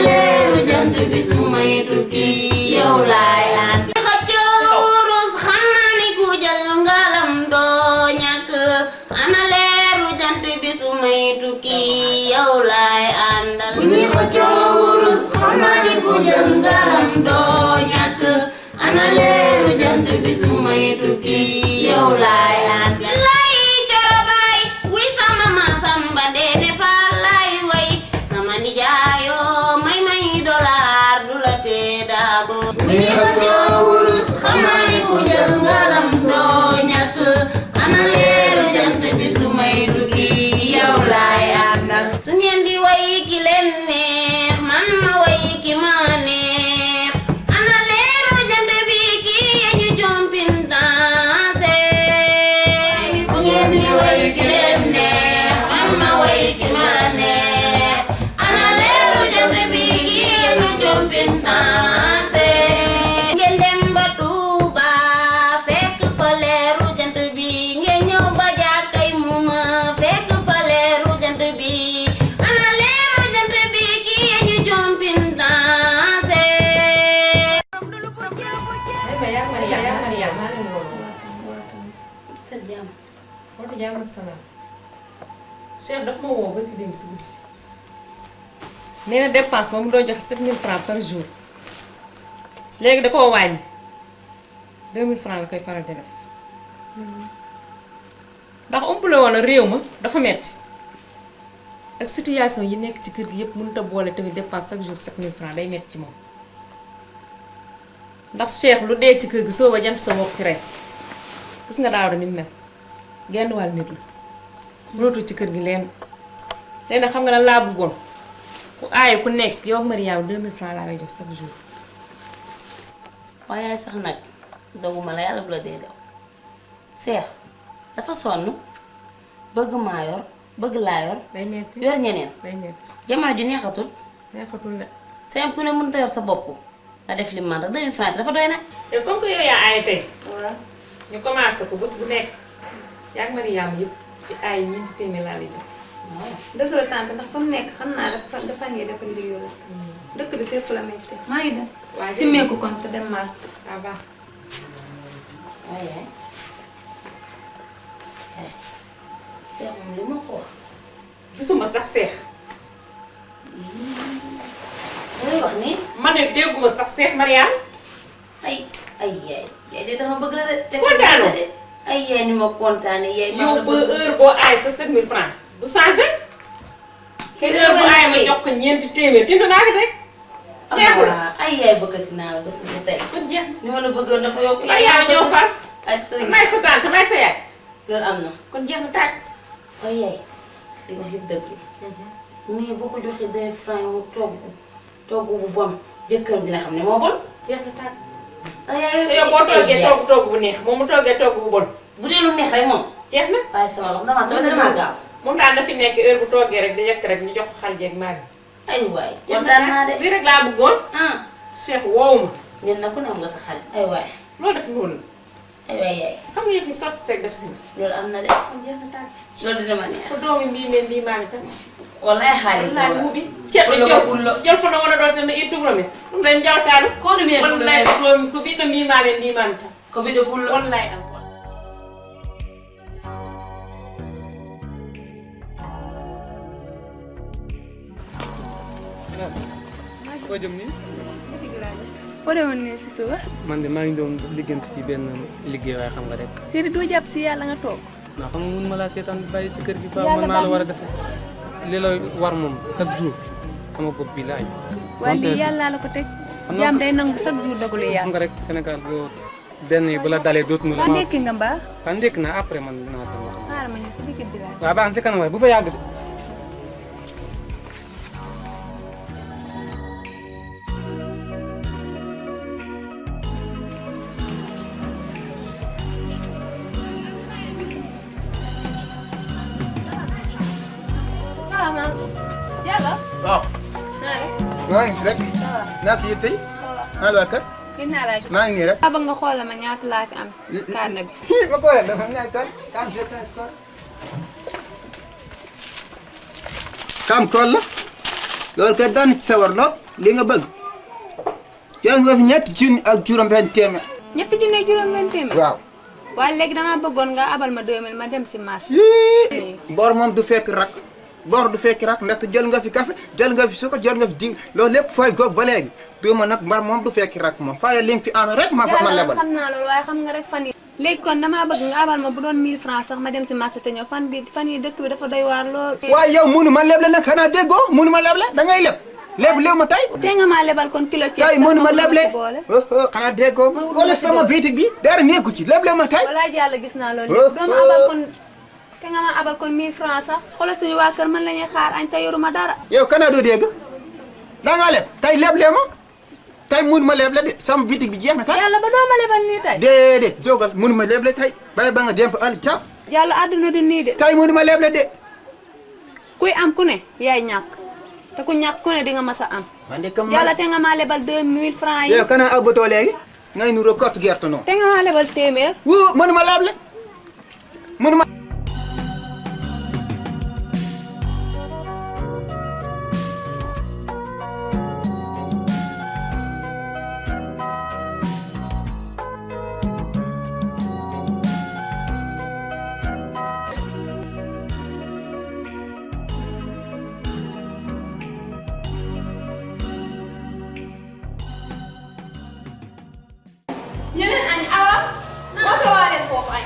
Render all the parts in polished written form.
leeru jant bi su may tukki yow laay ànd xëccoo wurus xam naa ni ku jël ngalam doo ñàkk ana leeru jant bi su may tukki yow laay àndal bu ñuy xëccoo wurus xam naa ni ku jël ngalam doo ñàkk ana leeru jant bi su may tukki yow laay àndal lay coro baay wuy sama ma samba ndeene faal lay way sama nijaayoo may dollar du la tee daago bu ñuy xëccoo wurus xam naa ni ku jël ngalam doo ñàkk ana leeru jant bi su may tukki yow laay àndal su ngeen di way ki leen neex man ma way ki ma neex ana leeru jant bi ki ñu jompin danse su ngeen di way ki leen neex man ma way ki ma neex ana leeru jant bi ki ñu jompin danse ngeen dem ba Tuuba fekk fa leeru jant bi ngeen ñëw ba jàkkay mu ma fekk fa leeru jant bi ana leeru jant bi ki ñu jompin danse Cheikh daf ma woo barki dem si guddi nee na dépense ba mu doon joxe 7000 francs par jour léegi da koo wàññi 2000 francs la koy faral di def ndax umpule woon na réew ma dafa metti ak situation yi nekk ci kër gi yëpp mënut a boole tamit dépense chaque jour 7000 francs day metti ci moom ndax Cheikh lu dee ci kër gi soo ba jant sa bopp fi rey gis nga daaw da ni mu mel genn wàll nit la mënatu ci kër gi leen léegi xam nga lan laa bëggoon ku aaye ku nekk yow Mariama 2000 francs laa lay jox chaque jour. waaye sax nag doguma la yàlla bu la dee daw Seex dafa sonn bëgg maa yor bëgg laa yor day metti yor ñeneen day metti jamono ji neexatul neexatul la. Seex ku ne mënut a yor sa bopp nga def li man rek 2000 francs dafa doy na. te comme que yow yaa aaye tey. waaw ñu commencé ko bés bu nekk yaa ngi Mariama yëpp ci aaye ñeenti téeméer laa lay jox. dëgg la tante ndax fa mu nekk xam naa dafa ngee dafa liggéey la dëkk bi fépp la metti maa ngi dem waaye simmeeku kon te dem marché ça va. waaye Seex moom li ma ko wax gisuma sax Seex. lay wax nii ma ne dégguma sax Seex Mariama. ay yaay de dama bëgg la de kontaanoo de ay yaay ni ma kontaane yaay yow ba heure boo aaye sa 7000 francs du changé. te heure bu aaye ma jox ko ñeenti téeméer dina naa ko teg. neexul ay yaay bëggati naa la bés bu tey kon jeex na. ni ma la bëggoon dafa yokk Mariama ñëw far. ak sëriñ may sa tante may sa yaay. loolu am na kon jeex na tàkk. ay yaay di wax yëpp dëgg mais boo ko joxee 20 francs mu togg bu bon jëkkër dina xam ne moo bon jeex na tàkk. ay yaay te yow boo toggee togg bu neex moom mu toggee togg bu bon. bu dee lu neex rek moom jeex na. waaye sama loxo damaa gaaw moom daal na fi nekk heure bu toggee rek di yekk rek ñu jox ko xar jeeg mari. ay waay kontaan naa de lii rek laa bëggoon. Cheikh woowu ma. ngeen na ku ne am nga sa xarit ay waay loolu def noonu la. ay waay yaay xam nga yëf yi sotti seeg def si. loolu am na de kon jeex na tàkk. loolu dina ma neex ko doomi mbii meen mbii maami tam. wallaay xaalis wallaay mu bi ceeb bi jël fa na wona ɗo tan ittu ɗum ɗum ɗen jawtaɗo ko ɗum en wallahi ɗomi ko ɓiɗɗo mbimami en mbimami tan ko ɓiɗɗo pullo wallahi am foo jëm nii. foo demoon nii si suba man de maa ngi doon liggéeyante ci benn liggéey waaye xam nga rek. te doo jàpp si yàlla nga toog ndax xam nga mun ma laa seetaan bàyyi si kër gi fa man maa la war a def li la war moom chaque jour sama bopp bi laaj. waaye lii yàlla la ko teg jaam day nangu chaque jour dogalu xam yàlla nga rek Sénégal boo denn yi bu la dalee dootuñu la. waa ndekki nga mbaa waaw ndekki naa après man dinaa dem wax. xaaral ma ñëw si digg bi laa waaw baax na si kanam waaye bu fa yàgg de. salaamaaleykum yàlla waaw maa ngi fi rek naata yi tey maa la kër gis naa laa maa ngi nii rek ba nga xool ma ñaata laa fi am carnet bi ma ko rek dafa nekk kam tool la loolu kat daan ci sawar lool li nga bëgg yaa nga fi ñetti junni ak juróom-benn téeméer. ñetti junni juróom-benn téeméer. waaw. waaye léegi damaa bëggoon nga abal ma 2000 ma dem si marché. bor moom du fekk rak bor du fekk rak ndaxte jël nga fi café jël nga fi suukar jël nga fi diw loolu lépp fay goog ba léegi du ma nag mbar moom du fekk rak moom fayal li nga fi amee rek ma lebal. xam naa loolu waaye xam nga rek fan yi léegi kon damaa bëgg nga abal ma bu doon 1000 francs sax ma dem si marché te ñëw fan yi dëkk bi dafa doy waar lool. waaye yow mënu ma leble nag xanaa déggoo mënu ma leble da ngay léew ma tey. te nga maa lebal kon kilo ceeb tey mënu ma leble xanaa déggoo wala sama bitik bi dara nekku ci leble ma tey. walaay yàlla gis naa loolu yëpp doo ma abal kon te nga ma abal kon 1000 francs sax xoolal suñu waa kër man la ñuy xaar añ te yoruma dara. yow kanaa doo dégg da ngaa leb tey leble ma tey mënu ma leble de sama bitik bi jeex na tey. yàlla ba doo ma lebal nii tey. déedéet jógal mënu ma leble tey bàyyi ba nga dem fa àll caab. yàlla àdduna du nii de. tey mënu ma leble de. kuy am ku ne yaay ñàkk te ku ñàkk ku ne di nga mas a am. man de comme yàlla te nga maa lebal 2000 francs yi. yow kanaa abbatoo léegi ngay nuroo kottu gerte noonu. te nga maa lebal téeméer. wuu mënu ma leble mënu ma. ñeneen añ awa woote waa leen foofu añ.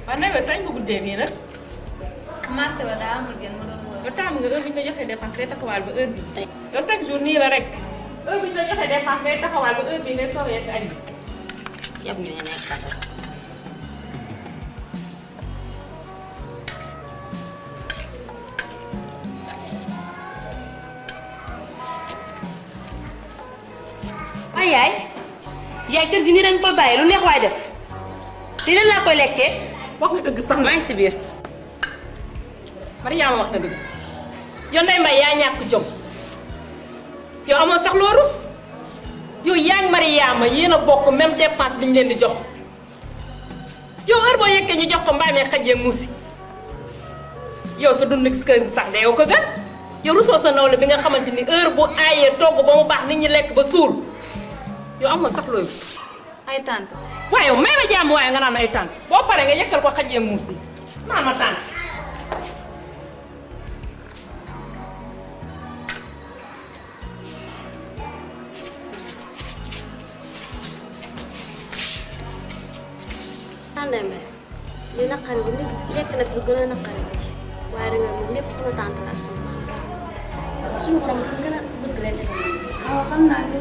waaw nawet sañ bu guddee nii nag. marché ba daa amul jën ma doon woo. yow taamu nga heure bi ñu la joxee dépense day taxawaal ba heure bi yow chaque jour nii la rek heure bi ñu la joxee dépense day taxawaal ba heure bi ngay soog a yegg añ bi. yab ñu ne nekk xatal. ay yaay kër gi nii dañ koy bàyyi lu neex waay def di leen laa koy lekkee. wax nga dëgg sax maa ngi si biir. Mariama wax na dëgg yow Ndeye Mbaye yaa ñàkk jom yow amoo sax loo rus yow yaa ngi Mariama yéen a bokk même dépense bi ñu leen di jox yow heure boo yekkee ñu jox ko mbaay mee xaj yeeg muusi yow sa dund si kër gi sax de yow ko gën yow rusoo sa nawle bi nga xamante ni heure bu aayee togg ba mu baax nit ñi lekk ba suur yow amoo sax looy rus. ay tante. waaye yow may ma jàmm waaye nga naan ay tante boo paree nga yekkal ko xaj yeeg muusi naan ma tante. Ndeye Mbaye li naqari bu nit lekk na fi lu gën a naqari bi waaye danga moom lépp sama tante la ak sama maam suñu borom li gën a bëgg rek nga waaw xam naa ne.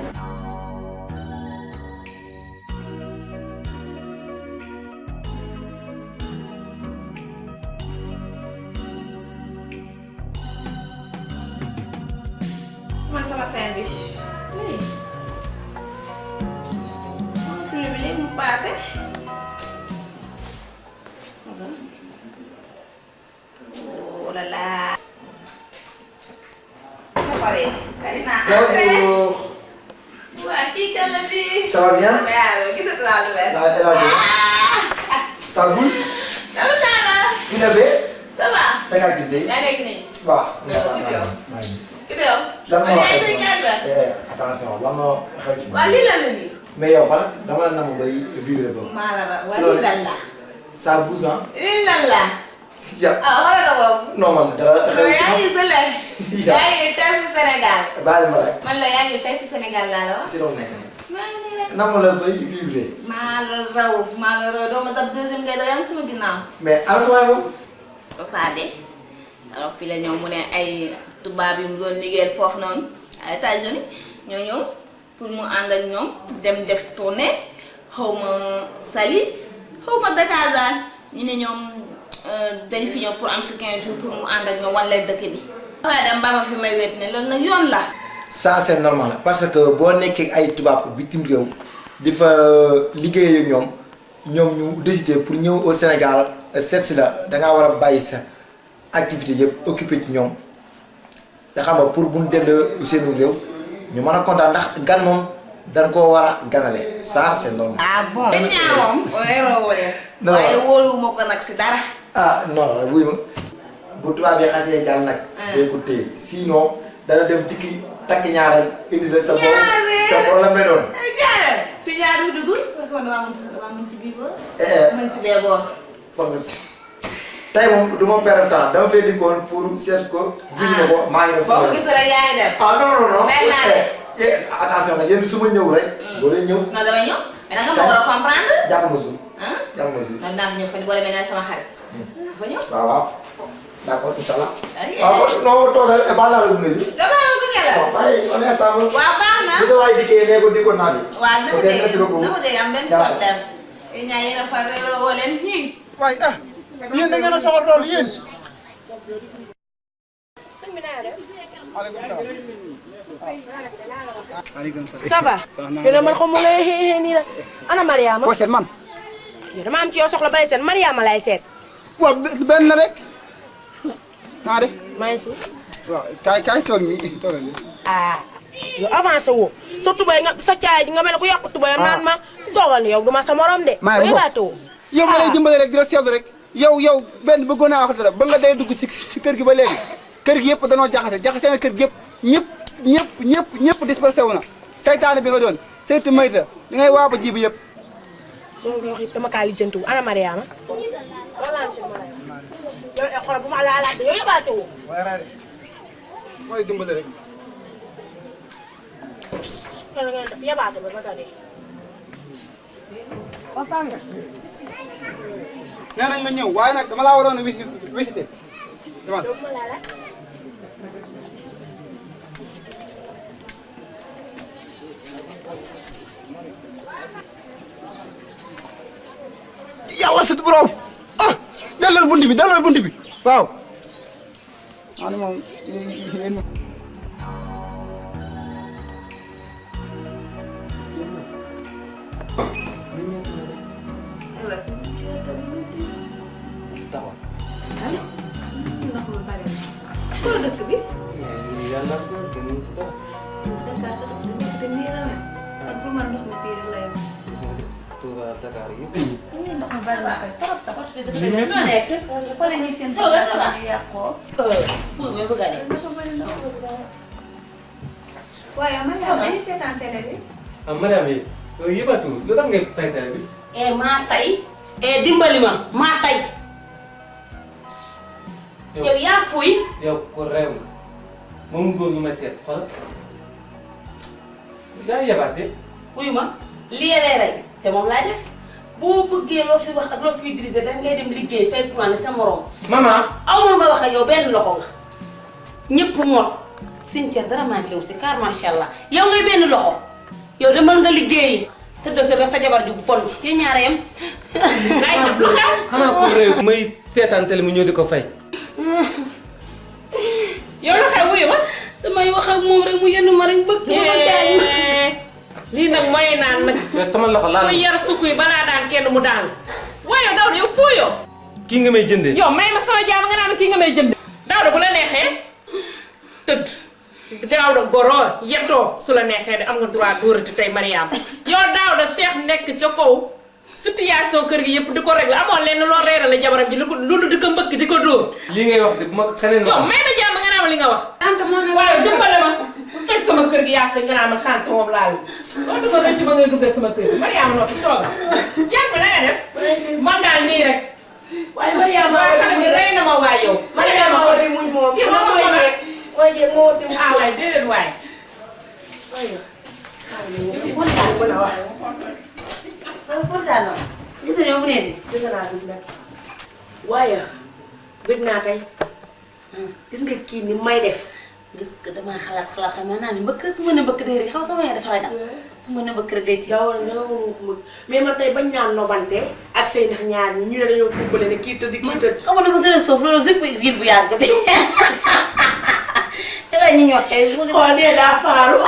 man sama sandwich. film bi léegi mu paase. Oh là là. Ça paraît. Karina. Bonjour. Waa kii kan la fii. Ça va bien? waaw gisatu laa lu mel. Ça bouge? Dama saana. Ina be? Ça va. Da ngaa juddee? yaa nekk nii. waaw. Kii yow. lan moo yaa ngi ñaata. attention lan moo xew ci waa lii la la nii. mais yow xoolal dama la nam bay vivre ba. maa la ra waa lii lan la. Ça bouge hein? lii lan la. ya ah xoolal ko boobu. non man dara xew ci yaa ngi sële. yaa ngi tey fi Sénégal. baal ma rek. man la yaa ngi tey fi Sénégal laa la wax. si loolu nekk nii. maa ngi nii rek. nam la bay vivre. maa la raw doo ma dab deuxième ngay doon yaa ngi sama ginnaaw. mais ala sama moom. Papa de alors fii la ñëw mu ne ay tubaab yu mu doon liggéeyal foofu noonu ay États-Unis ñoo ñëw pour mu ànd ak ñoom dem def tournée xaw ma Saly xaw ma Dakar daal ñu ne ñoom dañ fi ñëw pour am fi 15 jours pour mu ànd ak ñoom wala dëkk bi. waaye dem ba ma fi may wet ne loolu nag yoon la. ça c'est normal parce que boo nekkee ay tubaab bitim réew di fa liggéey ak ñoom ñu décidé pour ñëw au Sénégal seet si la da ngaa war a bàyyi sa activité yëpp occupé ci ñoom nga xam nga pour bu ñu dellu seen réew ñu mën a kontaan ndax gan moom dañ koo war a ganale ça c'est normal. ah bon. dañ ñaa moom weeroo leen. waaye wóoluwuma ko nag si dara. ah non wuy ma bu tubaab yi xasee jàll nag. day ko téye sinon dana dem dikki takk ñaareel indi la sa problème lay doon. ñaareel fi ñaari dugg parce que man damaa mën ci bii boor. mën si bee boor. tey moom du ma perdre temps dama fay dikkoon pour seet ko. gis nga ko maa ngi dem. boo ko gisul rek yaa ngi dem. ah non. attention nag yéen su ma ñëw rek. doo leen ñëw. non damay ñëw mais nag nga ma war a comprendre. jàpp ma suuf. jàpp ma suuf. man naa fa ñëw fan boo demee ne sama xarit. naa fa ñëw. waaw d'accord incha allah. waaw non toogal baal naa la gunge bi. damaa la gunge la. waaw bàyyi on est ensemble. waaw baax na. bu sa waay dikkee nee ko dikkoon naa bi. waaw na ko dégg am benn problème. yéen ñaa yéen a far réeroo woo leen fii. waaye yéen da ngeen a soxal loolu yéen. maaleykum salaam. ça va. yow de man xaw ma lay xeexee nii la ana Mariama. boo seet man. yow dama am ci yow soxla ba lay seet Mariama lay seet. waaw benn la rek. naa def. maa ngi fi. waaw kaay toog nii toogal nii. ah yow avancé woo sa tubay nga sa caay nga mel ne ku yàqu tubay naan ma toogal yow du ma sa morom de. maa ngi ko yow nga lay dimbale rek di la seetlu rek. yow benn bëggoon naa wax dara ba nga day dugg si kër gi ba léegi kër gi yëpp danoo jaxase nga kër gi yëpp ñëpp dispersé wu na saytaane bi nga doon saytu mayta li ngay waa ba ji bi yëpp. loolu nga wax yëpp dama kaa lijjanti wu ana Mariama. yow xoolal bu ma laalaat yow yëbaate wu. mooy dimbale rek. loolu nga def yëbaate ba ba tawee. nee na nga ñëw waaye nag dama laa waroon a visité. dama yàlla sut borom delloo bunt bi waaw. maa moom yéen moom. Kau dëkk bi. yàlla gën nañ si dara. Dakar sax dëkk te nii la mel. ak pour man ndox mi fii rek la yem. gis nga Touba Dakar yëpp. ndox mi bari na koy trop trop. lu nekk. fa la ñuy seen bagage yi yàqoo. fu mu bëgg a dem. dafa bari ndox. waaye Mariam dañuy seetaan télé bi. ah madame yi yooyu yëppatu lu tax ngay fay télé bi. maa tay dimbali ma maa tay yow yaa fuy yow ko réew nga moom góor ñu may seet xoolal yaa yabaate. wuyu ma lii lay rey te moom laay def boo bëggee loo fi wax ak loo fi diriger daf ngay dem liggéey fay plan sa morom. maman. aw ma wax ak yow benn loxo nga ñëpp mot Cynthia dara manqué wu si car macha allah yow ngay benn loxo yow demal nga liggéeyi te doo sa jabar ju bon ci yéen ñaare yam. laay jëm lu xew. xanaa ko réew may seetaan télé mu ñëw di ko fay. yow la xew wuyu ma. damay wax ak moom rek mu yenn ma rek bëgg ma gaañ ma. lii nag mooy naan nag. sama loxo laal ku yar sukk yi balaa daan kenn mu daan. waaye Daouda yow fooyoo. kii nga may jëndee. yow may ma sama jaam nga naan kii nga may jëndee. Daouda bu la neexee tëdd. Daouda goro yettoo su la neexee de am nga droit dóorati tey Mariam. yow Daouda Cheikh nekk ca kaw situation kër gi yëpp di ko réglé amoon lenn loo reerale jabaram ji lu di ko mbëkk di ko dóor. lii ngay wax de bu ma xeneen yow may ma jaam nga naan ma li nga wax. tante moo ne waaye dimbale ma tey sama kër gi yàq nga naan ma tante moom laal loolu dama rëcc ba ngay duggee sama kër gi Mariama noo fi tooga jàpp na nga def man daal nii rek. waaye Mariama waaye xale bi rey na ma waay yow. Mariama ko di muñ moom. yow ma mooy sonal rek mooy jéem moo di. ah waay déedéet waay. kontaan na gis nga yow bu nee gis naa dugg nag waaye bëgg naa tey gis nga kii ni may def gis nga damaa xalaat xam naa ne mbëkk su ma ne mbëkk day rek xam sama yaay dafa ragal su ma ne mbëkk rek day ci dawal nga bëgg mais man tey bañ ñaan nobante ak say ndax ñaar ñi ñu ne dañoo kubbale ne kii tëdd kii tëdd xam nga dama gën a soof loolu zip zip bu yàgg bi waaye ñi ñoo xew xool nee daa faaru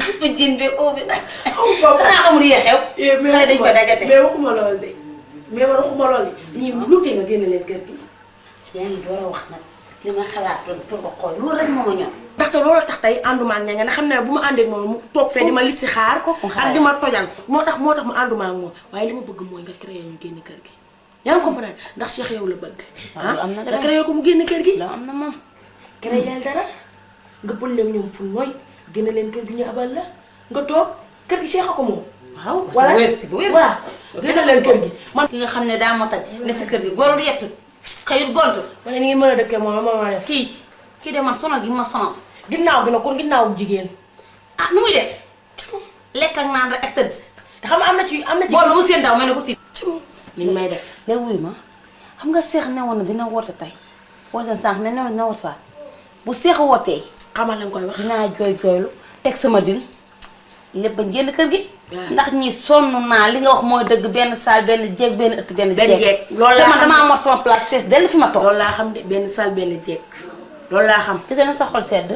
zip jin bi oo bi nag xanaa xamul yee xew xale dañ ko dagate mais waxuma loolu de mais man waxuma loolu de ñii lu tee nga génne leen kër gi yaa ngi door a wax nag li ma xalaatoon pour nga xool loolu rek moo ma ñor ndaxte loolu tax tey ànduma ak ña nga xam ne bu ma àndee moom mu toog fee di ma lissi xaar ak di ma tojal moo tax mu ànduma ak moom waaye li ma bëgg mooy nga créé ñu génn kër gi yaa ngi comprendre ndax Cheikh yow la bëgg nga créé ko mu génn kër gi am na moom créé leen dara nga bël leen ñoom fu nooy génn leen kër gi ñu abal la nga toog kër gi Cheikh a ko moom waaw wala waaw génn leen kër gi man ki nga xam ne daa motati ne sa kër gi góorul yettu xëyul gontu ma ne ni ngi mën a dëkkee moom ma def kii de man sonal gi ma sonal ginnaaw gi nag kon ginnaaw jigéen ah nu muy def lekk ak naan rek ak tëdd te xam nga am na ci boolu mu seen daw mel ne ko tiit li may def léegi wuyu ma xam nga seex ne woon na dina woote tey woote sànq ne woon dina woote waat bu seex wootee xamal lañ koy wax dinaa jooylu teg sama dil lépp ba génn kër gi ndax ñi sonn naa li nga wax mooy dëgg benn saal benn jeeg benn ëtt benn jeeg loolu laa xam te man damaa mot sama place fees dell fi ma toog loolu laa xam de benn saal benn jeeg loolu laa xam te na sa xol sedd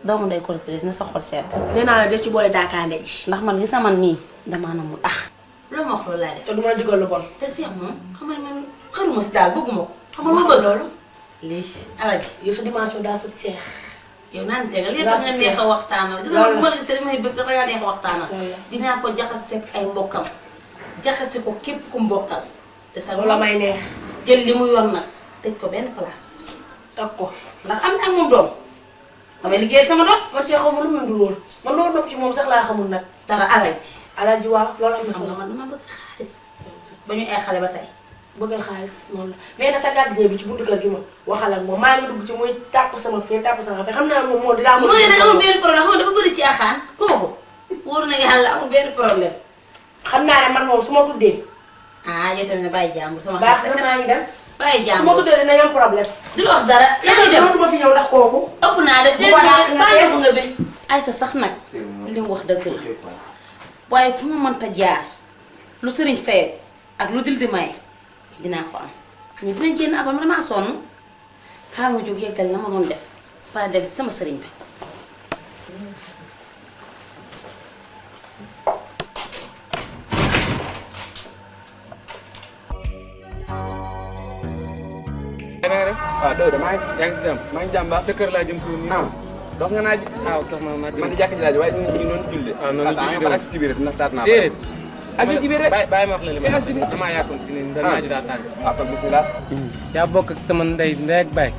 doomu ndey ko fris na sa xol sedd nee naa la de ci boole daakaande ji ndax man gis na man nii damaa na mu loolu ma wax loolu laa def te du ma digal lu bon te Cheikh moom xam nga man xaruma si daal bëgguma ko xam nga lu bëgg loolu lii alaji yow sa dimension daa sut Cheikh yow naan te nga lii tax nga neex a waxtaanal gis nga bu ma la gisee damay bëgg dafa neex a waxtaanal dinaa ko jaxase ak ay mbokkam jaxase ko képp ku mbokkal te sa la may neex jël li mu yor nag tëj ko benn place teg ko ndax am na ak moom doom damay liggéey sama doom man Cheikh xamul lu mu dul woon man loolu nopp ci moom sax laa xamul nag dara alaji waaw loolu am na xam nga man dama bëgg xaalis ba ñu ay xale ba tey bëggal xaalis noonu la mais nag sa gardien bi ci buntu kër gi moom waxal ak moom maa ngi dugg ci muy tàpp sama fee tàpp sama fee xam naa moom moo dinaa mooy nag amul benn problème xam nga dafa bëri ci axaan ku ma ko wóor na yàlla amul benn problème xam naa ne man moom su ma tuddee yow tamit ne bàyyi jàmbur sama baax na maa ngi dem bàyyi jàmbur su ma tuddee dinañ am problème di la wax dara yaa ngi dem duma fi ñëw ndax kooku ëpp naa def bàyyi ko nga bi ay sa sax nag li mu wax dëgg la waaye fu ma mënta jaar lu sëriñ fayee ak lu dil di maye dinaa ko am ñu dinañ génn abal ma damaa sonn xaaral ma jóg yeggal na ma doon def pare dem sama sëriñ bi waaw Daouda maa ngi si jàmm maa ngi jàmm baax sa kër laa jëm si woon nii dox nga naaj tax ma di jàkk ji laaj waaye ñu ngi noonu julli noonu julli ak si biir ndax taat naa déedéet asi ci biir rek bàyyi ma wax la li ma damaa yàkkoon si ne da naaju daa tàng waaw kon bismillah yaa bokk ak sama ndey ak baay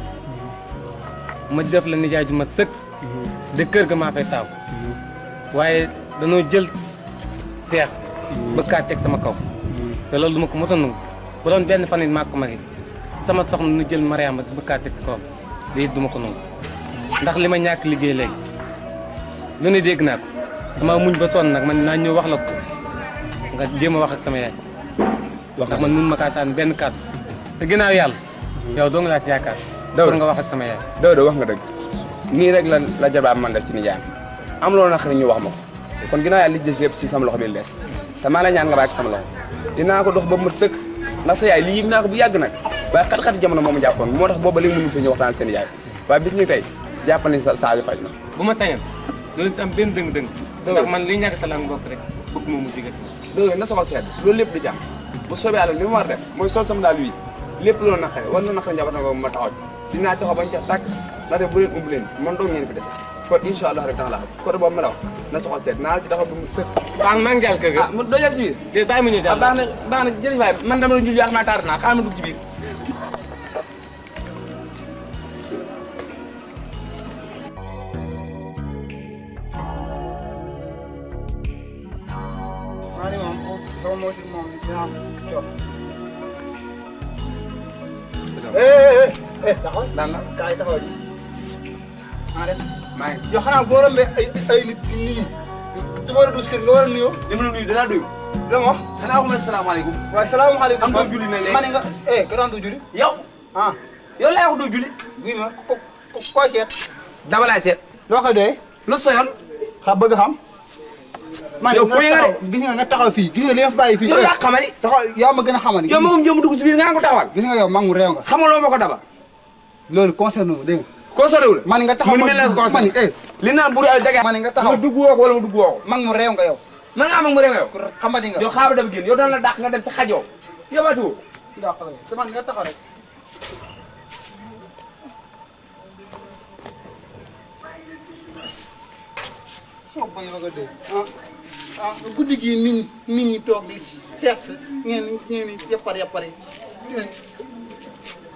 ma def la nijaay ju mat sëkk de kër ga maa fay taaw waaye danoo jël seex bëgg kaa teg sama kaw te loolu du ma ko mos a nangu bu doon benn fan it maa ko magi sama soxna nu jël Mariama bëgg kaa teg si kawam lii du ma ko nangu ndax li ma ñàkk liggéey léegi lu ne dégg naa ko dama muñ ba sonn nag man naa ñëw wax la ko nga jéem a wax ak sama yaay ndax man mun ma kaa sànni benn kàddu te ginnaaw yàlla yow doo nga laa si yaakaar pour nga wax ak sama yaay Daouda wax nga dëgg nii rek la jabaam man def ci nijaayam am loolu nag ñu wax ma ko kon ginnaaw yàlla li des lépp ci sama loxo bi lees te maa la ñaan nga bàyyi ak sama loxo dinaa ko dox ba mu mat sëkk ndax sa yaay lii yëg naa ko bu yàgg nag waaye xat-xati jamono moomu jàppoon moo tax booba léegi mënuñu fi ñu waxtaan seen yaay waaye bis ni tey jàpp nañ sa saa yu faj na bu ma sañoon loolu si am benn dëng-dëng ndax man li ñàkk sa lan bokk rek bëgg ma mu jige si Daouda na soxal seet loolu lépp di jàmm bu soobee yàlla li ma war def mooy sol sama daal wi lépp loolu naqare war na naqare njaboot na ko ma taxaw dinaa taxaw bañ ca tàkk ndax de bu leen umb leen man dong ngeen fi dese kon incha allah rek danga la xam côté boobu ma la wax na soxal seet naa la ci taxaw ba mu sëkk baax maa ngi jàll kër ga doo jàll si biir bàyyi ma ñëw jàll baax na jërëjëf waay man dama la julli wax naa taar naa xaaral ma dugg ci biir maa ni moom sama moo si moom dina am coono. taxaw daan la kaay taxaw ji. maa def maa ngi yow xanaa boo rombee ay nit ñi te war a dus kër nga war a nuyoo. li ma la nuyu danaa doyu la ma wax. xanaa waxuma salaamaaleykum waaye salaamaaleykum. am doon julli na léegi ma ne nga ka daan du julli. yow ah yow laa wax doo julli guy ma ko koy seet. dama laay seet. loo koy doyee. lu soyoon. xam bëgg xam. man yow fooy nga de gis nga taxaw fii gis nga li ma fi bàyyi fii. yow yaa xamani. taxaw yow ma gën a xamani. yow moom jëm dugg si biir nga ko taxawal. gis nga yow mag mu réew nga. xamaloo ma ko daba. loolu concerné wu dégg nga. concerné wu la. man nga taxaw man li naan buri al dëgg. man nga taxaw nga dugg woo ko wala mu dugg woo ko. mag mu réew nga yow. man nga am ak mu réew nga yow. xamadi nga. yow xaaba dafa génn yow doon la dàq nga dem ci xajoo. yóbbaatu. te man nga taxaw rek. soo bañ a dee guddi gii nit ñi toog di tees ngeen yappar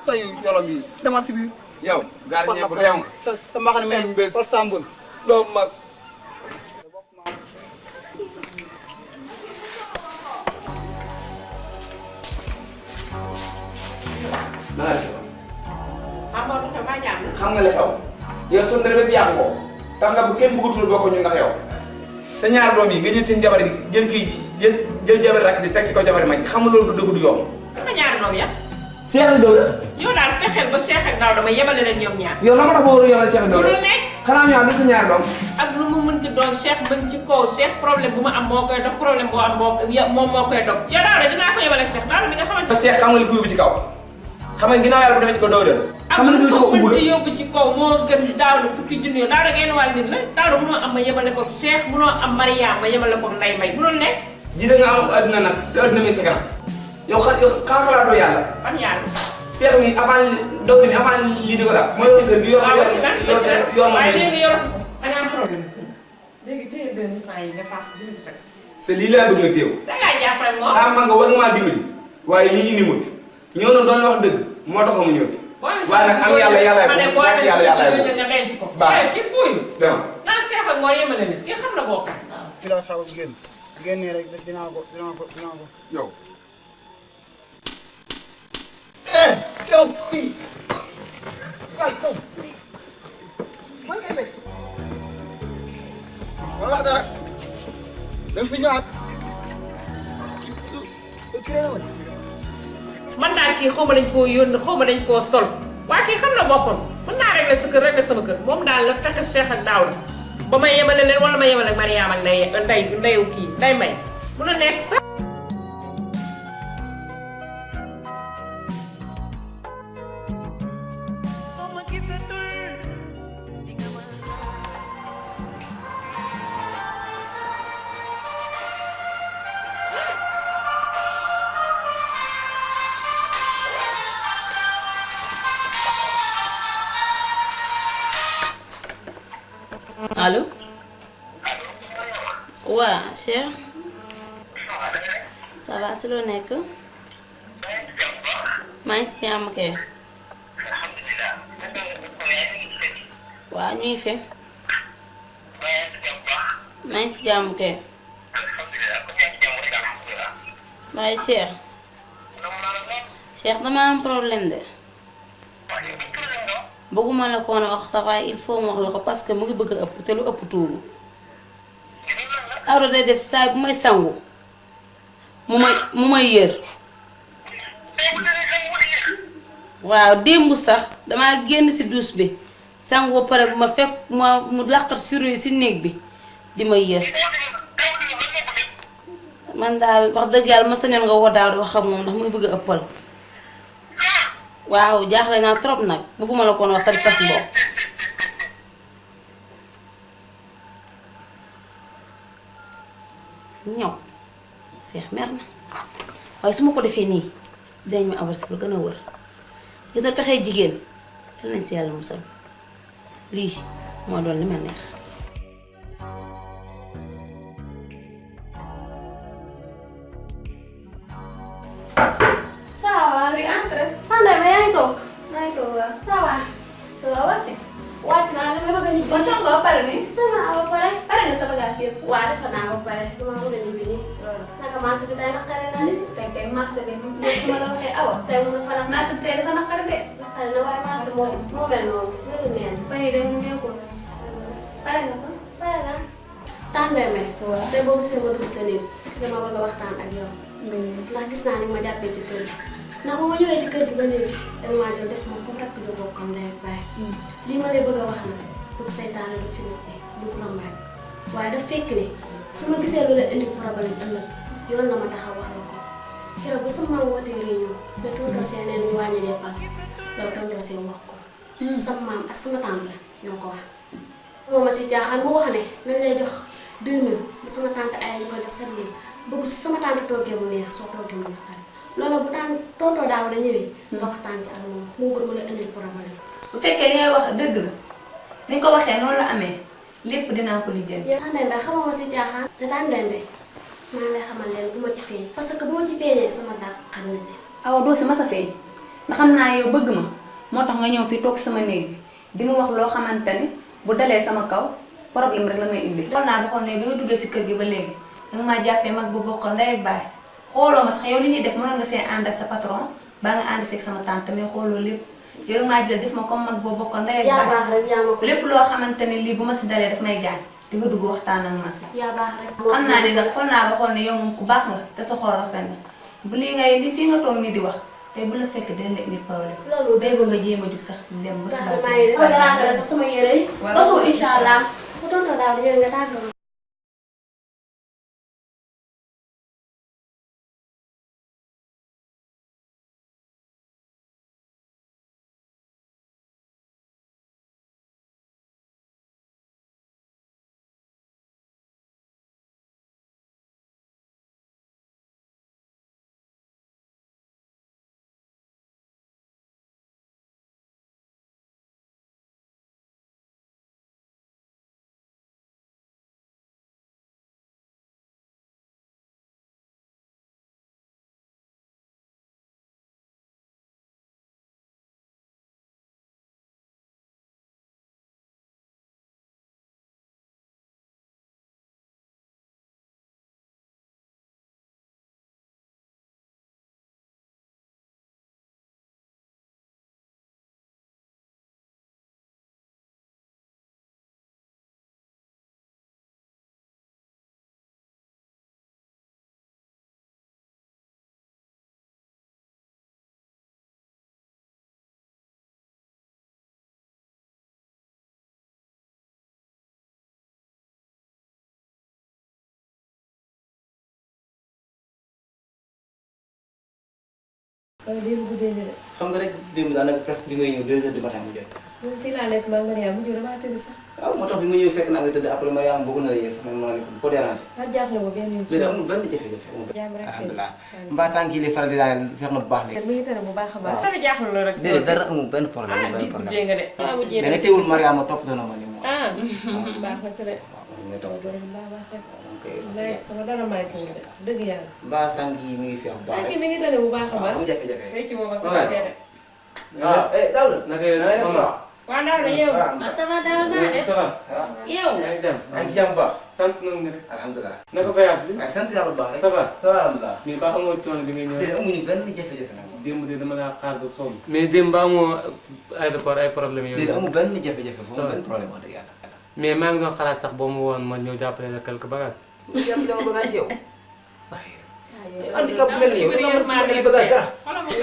sa yolom yi demal si biir. yow gardien bu réew nga. sa mbaxane mel bés par sambul loo mag. xam nga li xew yow suñu dara bépp yàqu ko tax nga bu kenn bëggatul bokk ñu ndax yow sa ñaar doom yi nga jël seen jabar yi jël jabar rakk di teg ci ko jabar mag xam nga loolu du dëgg du yomb. sama ñaari doom ya. Cheikh ak Dawda. yow daal fexeel ba Cheikh ak Dawda ma yemale leen ñoom ñaar. yow la ma tax boo war a yemale Cheikh ak Dawda. lu nekk xanaa ñoo am sa ñaari doom. ak lu mu mënti doon Cheikh mën ci kaw Cheikh problème bu ma am moo koy dox problème boo am moom moo koy dox yow Dawda dinaa ko yemale Cheikh Dawda mi nga xamante ne. Cheikh xam nga li ko yóbbu ci kaw xam nga ginnaaw yàlla bu demee ci ko Dawda. xam nga li ko mënti yóbbu ci kaw moo gën Dawda fukki junni yow Dawda genn wàll nit la Dawda mënoo am ma yemale ko Cheikh mënoo am Mariam ma yemale ko Ndeye May bu doon nekk. ji da nga am adduna nag te adduna mi sa kanam yow xalaatoo yàlla. ban yàlla. Cheikh mi avant Dawda mi avant lii di ko daal mooy kër gi. yoo waaye léegi yor da nga am problème léegi téye 2000 francs yi nga paas dina si taxi. c'est lii laa bëgg nga téew. da ngaa jàppale moom. sàmm nga war nga maa dimbali waaye lii indi mut ñoo doon doon wax dëgg moo tax mu ñëw fi. waaye nag am yàlla yàlla ko yàlla nga denc ko. baax ki fuuyu. dama naan Cheikh ak moo yemale nit ki xam na boo ko. ci la xaw a génnee rek dinaa ko. yow. yow fii. waay kaw. man kay béy. wala wax dara. da nga fi ñëwaat. man daal kii xaw ma dañ koo yónni xaw ma dañ koo sol waaye kii xam na boppam mën naa régler sa kër régler sama kër moom daal la fexe Cheikh ak Dawda ba ma yemale leen wala ma yemale ak Mariam ak ndeyu kii Ndeye May mun a nekk sax. allo waa Cheikh ça va si loo nekk maa ngi si jàmm kay waa ñuy fe maa ngi si jàmm kay waaye Cheikh dama am problème de bëgguma la ko woon wax sax waaye il faut mu wax la ko parce que mu ngi bëgg a ëpp te lu ëpp tuuru Dawda day def saay bu may sangu mu may yër waaw démb sax damaa génn si douche bi sangu ba pare bu ma fekk mu laqat suru yi si néeg bi di may yër man daal wax dëgg yàlla ma sañoon nga woo Dawda wax ak moom ndax muy bëgg a ëppal waaw jaaxle naa trop nag bëgguma la koon wax sa di tas boobu ñëw Cheikh mer na waaye su ma ko defee nii dinañ ma avar si lu gën a wër gis nga pexee jigéen yal nañ si yàlla musal lii moo doon li ma neex waa defe naa ba pare dama bëgg a ñibbi nii loolu naka marché bi tey naqare na de. tey kay marché bi moom su ma la waxee awa. tey mu dafa naqare marché tey dafa naqare de. naqare na waaye marché moom moo mel noonu melu neen. fan yii de mu nekkul pare nga ko. pare na tàmbeme. waaw te boobu si ma dugg sa néeg dama bëgg a waxtaan ak yow. ndax gis naa ni ma jàppee ci kër gi. ndax ba ma ñëwee ci kër gi ba léegi dama maa jël def ma ko rakk ju bokkal ndey ak baay lii ma lay bëgg a wax nag bëgg saytaane du finisté du rambaaj waaye daf fekk ne su ma gisee lu la indi problème ëllëg yoon na ma taxaw wax la ko keroog ba sama maam wootee réunion ba tonton Seye nee nañu wàññi dépasse loolu tonton Seye wax ko sama maam ak sama tante ñoo ko wax moom ma si jaaxaan mu wax ne nañ lay jox 2000 bu sama tante ay ñu ko jox 7000 bëgg su sama tante toogee mu neex soo toogee mu naqari loolu bu taan tonton daaw da ñëwee nga waxtaan ci ak moom moo gën mu la indil problème bu fekkee li ngay wax dëgg la ni nga ko waxee noonu la amee lépp dinaa ko lijjanti. yow Ndeye Mbaye xamoo ma si jaaxaan te daan Ndeye Mbaye maa ngi lay xamal leen bu ma ci feeñ parce que bu ma ci feeñee sama dàq xam na ci awa doo si ma sa feeñ ndax xam naa yow bëgg ma moo tax nga ñëw fii toog sama néeg bi di ma wax loo xamante ni bu dalee sama kaw problème rek la may indi. xool naa ba xool ne bi nga duggee si kër gi ba léegi danga maa jàppee mag bu bokkal ndey ak baay xooloo ma sax yow li ñuy def mënoon nga see ànd ak sa patron baa nga ànd seeg sama tante mais xooloo lépp yow maa jël def ma comme mag boo bokkal ndey ak baay. yaa baax rek yaa ma ko lépp loo xamante ni lii bu ma si dalee daf may gaañ di nga dugg waxtaan ak man. yaa baax rek. xam naa ne nag xool naa ba xool ne yow moom ku baax nga te sa xool rafet na bu lii ngay li fii nga toog nii di wax tey bu la fekk dina la indi problème. loolu day bëgg nga jéem a jug sax dem ba suba. maa ngi def ranger sax sama yére yi. ba suuf incha allah bu tonton daaw di ñëw nga tàggatoo. waaye démb guddee nga de. xam nga rek démb daanaka presque bi ngay ñëw 2h du matin mu jot. moom fii laa nekk maa Mariam mu ñëw damaa tëdd sax. waaw moo tax bi ma ñëw fekk naa nga tëdd après Mariam bëgg na la yee sax man maa ne ko déranger. maa jaaxle ko benn yoon. léegi amul benn jafe-jafe amul. jàmm rek alhamdulilah mbaa tànk yi lay faral di daaneel feex na bu baax léegi. mi ngi tane bu baax a baax. dara jaaxle loolu rek. déedéet dara amul benn problème ah bii guddee nga de. waaw bu da nga teewul Mariam topp doon ma ni mu. ah baax na si de. sama borom baax baax rek. mais sama dara may ko de dëgg yàlla. mbaa tànk yi mi ngi feex bu baax rek. mi ngi tane bu baax a baax. am jafe-jafe. rek ci moom ak baax de. waaw Daouda. naka yow naka yow waaw Daouda yow. ça va Daouda. ça va. yow. yaa ngi jàmm. maa ngi jàmm bu baax. sant nañu nga def. alhamdulilah. naka voyage bi. waaye sant yàlla bu baax rek. ça va. ça va alhamdulilah. mais ba amoo coono bi nga ñëw. déedéet amuñu benn jafe-jafe nag. démb de dama laa xaar ba sonn. mais démb ba amoo aéroport ay problème yooyu. déedéet amul benn jafe-jafe foofu benn problème wax dëgg yàlla. mais maa ngi doon xalaat sax boo ma woon ma ñëw jàppale la quelques bagages. jàpp dama bagage yow. handicap mel ni yow dama mën ci bagage dara.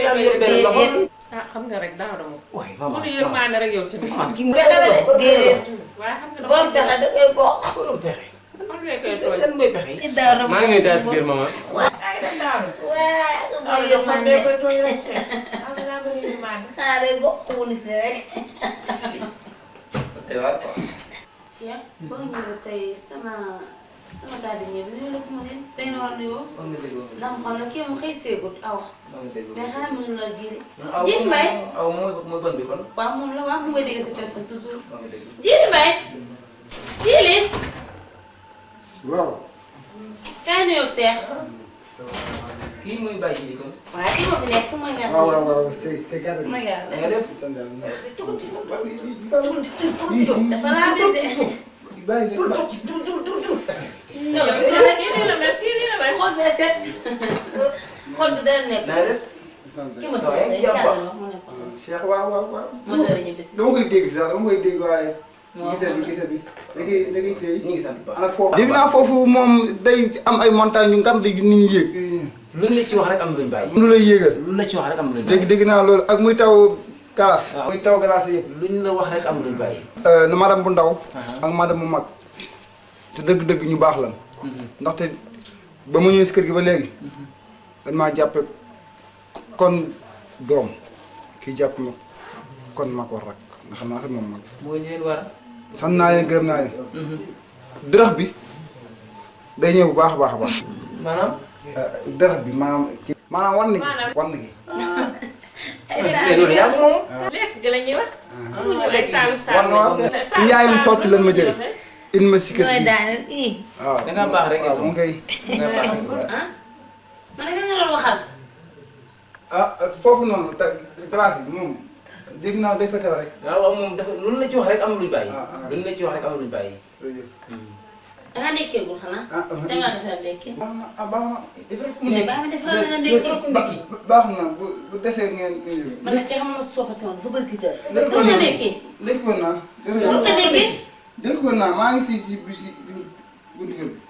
yaa ngi yor benn loxo. ah xam nga rek Daouda moom. waay maman mënu yërmande rek yow tamit. kii mu pexe la de déedéet. waaye xam nga borom pexe da koy bokk. borom pexe. xam nga koy tooñ. lan mooy pexe yi. Daouda maa ngi ñëw daal si biir maman. ay dem Daouda. waaw yow man de koy tooñ rek seen. am naa bëri yërmande. xaaral bokk wul si rek. Cheikh boo ñëwee tey sama daal di ñëw nii la ko mën a day na war nuyoo. ndax mu xam ne kii mu xëy seegut awa. mais xanaa mënu la jiiri. Jiiri Mbaye. aw mooy bon bi kon. waaw moom la waaw mu ngi dégg téléphone toujours. Jiiri Mbaye. Jiiri. waaw. kaay nuyoo Cheikh. kii mooy bàyyi ji kon. waaw kii moo fi nekk fu muy gàtt. waaw waaw waaw c'est gàtt. muy gàtt. nga def. dafa laa biir de. bàyyi yow Cheikh kii nii la mel kii nii la mel. xol bee set. xol bi dara nekk. naa def. kii ma soxla yi càll ma mu nekk. Cheikh waaw waaw waaw. moo dara ñu bis. dama koy dégg sax dama koy dégg waaye. moo gisal bi da ngay tey. ñu ngi sant bu baax. ana foofu. dégg naa foofu moom day am ay montagne yu ngar di nit ñi yéeg. lu ne ci wax rek am luñ bàyyi. lu lay yéegal. lu ne ci wax rek am luñ bàyyi. dégg naa loolu ak muy taw galas muy taw galas yëpp luñ la wax rek amul bàyyi. na madame bu ndaw ak madame bu mag te dëgg-dëgg ñu baax lan ndaxte ba ma ñëw si kër gi ba léegi dañ maa jàppe kon doom kii jàpp ma kon mag war rak nga xam naa sax moom mag mooy leen war sant naa leen gërëm naa leen dërëx bi day ñëw bu baax a baax a baax maanaam dërëx bi maanaam wan gi loolu yaa ngi moom lekk gi la ñuy wax. amuñu lekk saalum saalum njaayum sotti lan ma jële in ma sikkat mooy yi daaneel waaw da nga baax rek waaw mu ngay da nga baax rek ah man nga nga doon waxal. foofu noonu te glace bi moom dégg naa day fa teew rek waaw moom dafa lu la ci wax rek amul luñ bàyyi lu la ci wax rek amul luñ bàyyi da nga ndekkeegul xanaa. da ngaa defaral ndekki. baax na baax na mais baax na defaral nga ndekki. baax na bu desee ngeen man nag kay xam nga soofa si woon dafa bëri tiitar. léegi loolu nga ndekki. léegi woon naa loolu nga ndekki. dégg woon naa maa ngi si buntu kër bi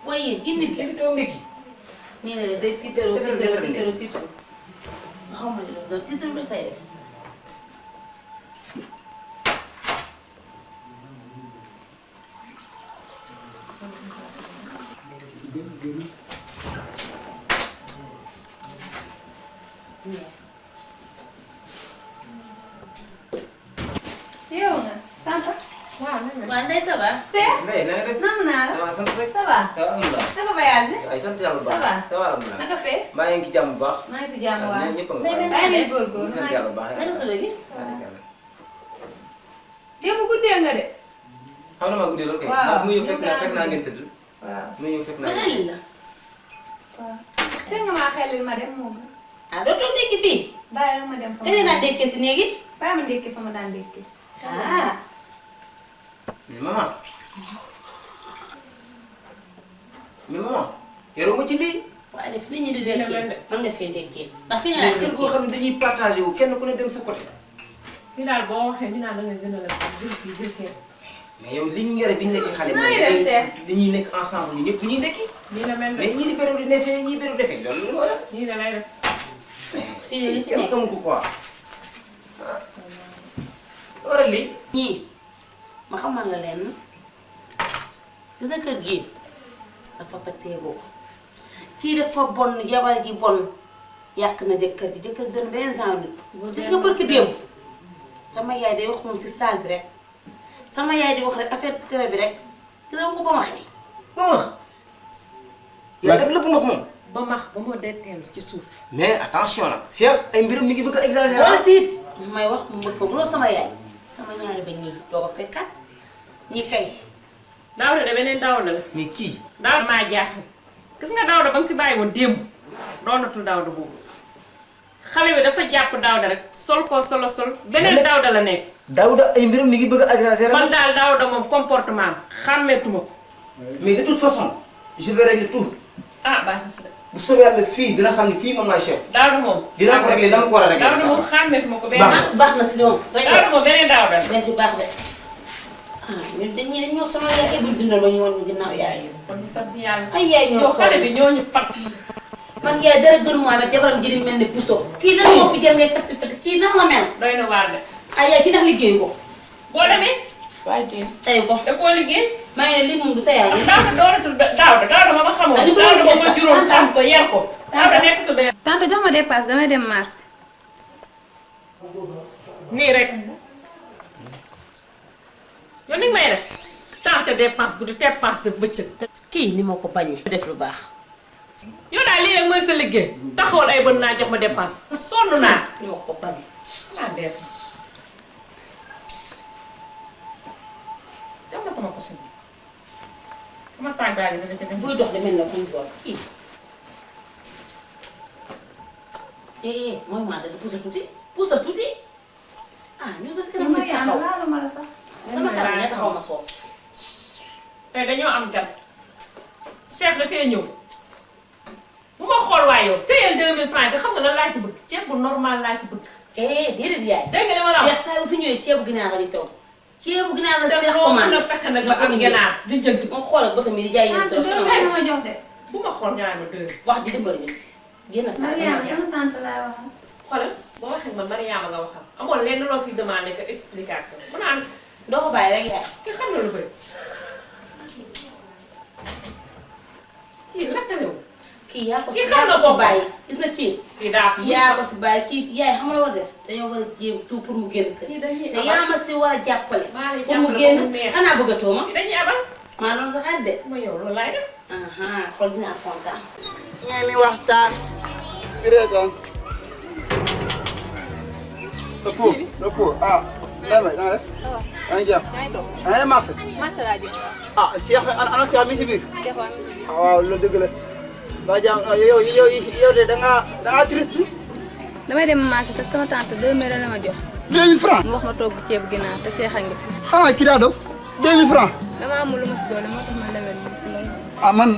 booy yéen gindi bi. kenn too mbékki nii la day tiitaroo tiitaroo tiitaroo nga xaw ma ne loolu tiitaroo rek lay def. yow nga tante. waaw Ndeye ça va. Seex. Ndeye na nga def nam naa la. ça va sant rek ça va. ça va alhamdulilah naka voyage bi. ay sant yàlla bu baax ça va. ça va alhamdulilah naka fee. maa ngi ci jàmm bu baax maa ngi si jàmm waaw. ñëpp a Ndeye ngi mel maa ngi góorgóorlu. sant yàlla bu baax nga desul léegi. démb guddee nga de. xam na maa guddee loolu kay waaw mu ñëw fekk naa ngeen tëdd waaw. mu ñëw fekk naa ma xel la. waaw. te nga maa xelil ma dem moom. ah doo toog ndekki fii. bàyyi rek ma dem fa. kañ la daan dekkee si néegi. bàyyi ma ndékki fa ma daan ndékki. ah. mais maman yoroo ma ci lii. waaye fi nit ñi di dekkee mën nga fee dekkee. ndax fi nga mais daan kër goo dekkee. xam ne dañuy partagé wu kenn ku ne dem sa côté. fii daal boo waxee ñu naan da ngay gën a la jël kii jël kii. mais yow li ñu yore bi ñu nekk xale. maa ngi dem seet. dañuy nekk ensemble ñu ñëpp bu ñuy dekki. nii la mel mais ñii di beru di ne fee ñii beru defee loolu la wala. nii la lay def. fii nii li fi kenn nekk. xamu ko quoi. ah waral lii. ñii ma xamal la leen gis nga kër gi dafa toj teegoo kii dafa bon jabar ji bon yàq na jëkkër ji jëkkër ji doon benn genre nit gis nga barki démb sama yaay day wax moom si saal bi rek sama yaay di wax rek affaire télé bi rek gis nga ko ba ma xëy ba ma. yaa def lépp ndox moom. ba max ba ma detteelu ci suuf. mais attention nag. Cheikh ay mbirum mi ngi bëgg a exagérer. wala siit may wax mu bëgg ko bu loolu sama yaay sama ñaari ba ñii doo ko fekkat ñi kay Daawda de beneen Daawda la. mais kii. Daawda maa jaaxal gis nga Daawda ba nga fi bàyyi woon démb doonatul Daawda boobu xale bi dafa jàpp Daawda rek sol ko solo sol beneen Daawda la nekk. Daouda ay mbirum mi ngi bëgg a exagérer. man daal Daawda moom comportement am xàmmeetuma ko. mais de toute façon je vais régler tout. ah baax na si de. bu soobee yàlla fii dina xam ne fii moom maay chef. Daawda moom. dinaa ko régler dama ko war a régler. Daawda moom xàmmeetuma ko beneen. baax baax na si loolu rek Daawda moom beneen Daawda la. mais si baax de ah ñun dañuy ñoo sama yaay buñ dundal ba ñu woon ginnaaw yaay kon ñu sant yàlla. ay yaay ñoo yow xale bi ñoo ñu fat. man yaay dara gënu maa nag jabaram jëriñ mel ne puso kii lan moo fi jël ngay fatti fatti kii nan la mel doy na waar de. ay yaay ki ndax liggéeyu ko boo demee. waaye tey. tey ko da koo liggéey. maa ngi ne lii moom du sa yaay Daawda doonatul Daawda ma xamoon. ah li ko Daawda doon ma ma juróom xam ko yar ko. Daawda nekkatul beneen. tante jox ma dépasse damay dem marché. nii rek. yow ni nga may def. tante dépense guddi dépense de bëccëg. kii ni ma ko bañ def lu baax yow daal lii rek mooy sa liggéey. taxawal ay bën naa jox ma dépense. sonn naa. ni ma ko bañ naa def. jox ma sama costume. sama saag baa ngi ne la ca dem. buy dox de mel na kuy dox kii mooy maa dëgg pusa tuuti ah ñu parce que dama taxaw laalu ma la sax. sama kanam nga taxaw ma soof tey dañoo am gan. chef dafay ñëw. bu ma xool waaye yow téyel 2000 francs te xam nga lan laa ci bëgg ceeb bu normal laa ci bëgg. déedéet yaay dégg nga li ma la wax. Cheikh saa bu fi ñëwee ceebu ginaar la di taw ceebu ginaar la te Cheikh loo mën commandé a fexe nag ba am ganaar di jënd. moom xoolal ba tamit di jaay yéen tante loolu kay ma jox de. bu ma xool nga naan ma 2. wax ji dimbali ñu si génn sa Mariama sama tante laay waxal. xoolal boo waxee ak man Mariama nga waxal amoon lenn loo fi demandé que explication mu naan doo ko bàyyi rek yaay. ki xam na lu bëri kii lakkalewu kii yaa ko kii xam na ko bàyyi gis na kii. kii daa yaa ko si bàyyi kii yaay xam nga la war a def dañoo war a jéem tout pour mu génn kër. te yaa ma si war a jàppale. pour mu génn xanaa bëggatoo ma. dañuy abal maa doon sa xarit de. ma yow loolu laay def. kon dinaa kontaan. ngeen di waxtaan. di reetaan. repos ah. Ndeye Mbaye da nga def. yaa ngi jàmm. yaa ngi marché. marché laa jëm. ah Cheikh ana Cheikh mi si biir. Cheikh waa. ah waaw loolu dëgg la. ba jàmm yow de da ngaa triste. damay dem marché te sama tante 2000 la ma jox. 2000 francs. mu wax ma togg ceebu ginaar te Cheikh a ngi fi. xanaa kii daa dof 2000 francs. dama amul lu ma si doole moo tax ma demee nii. ah man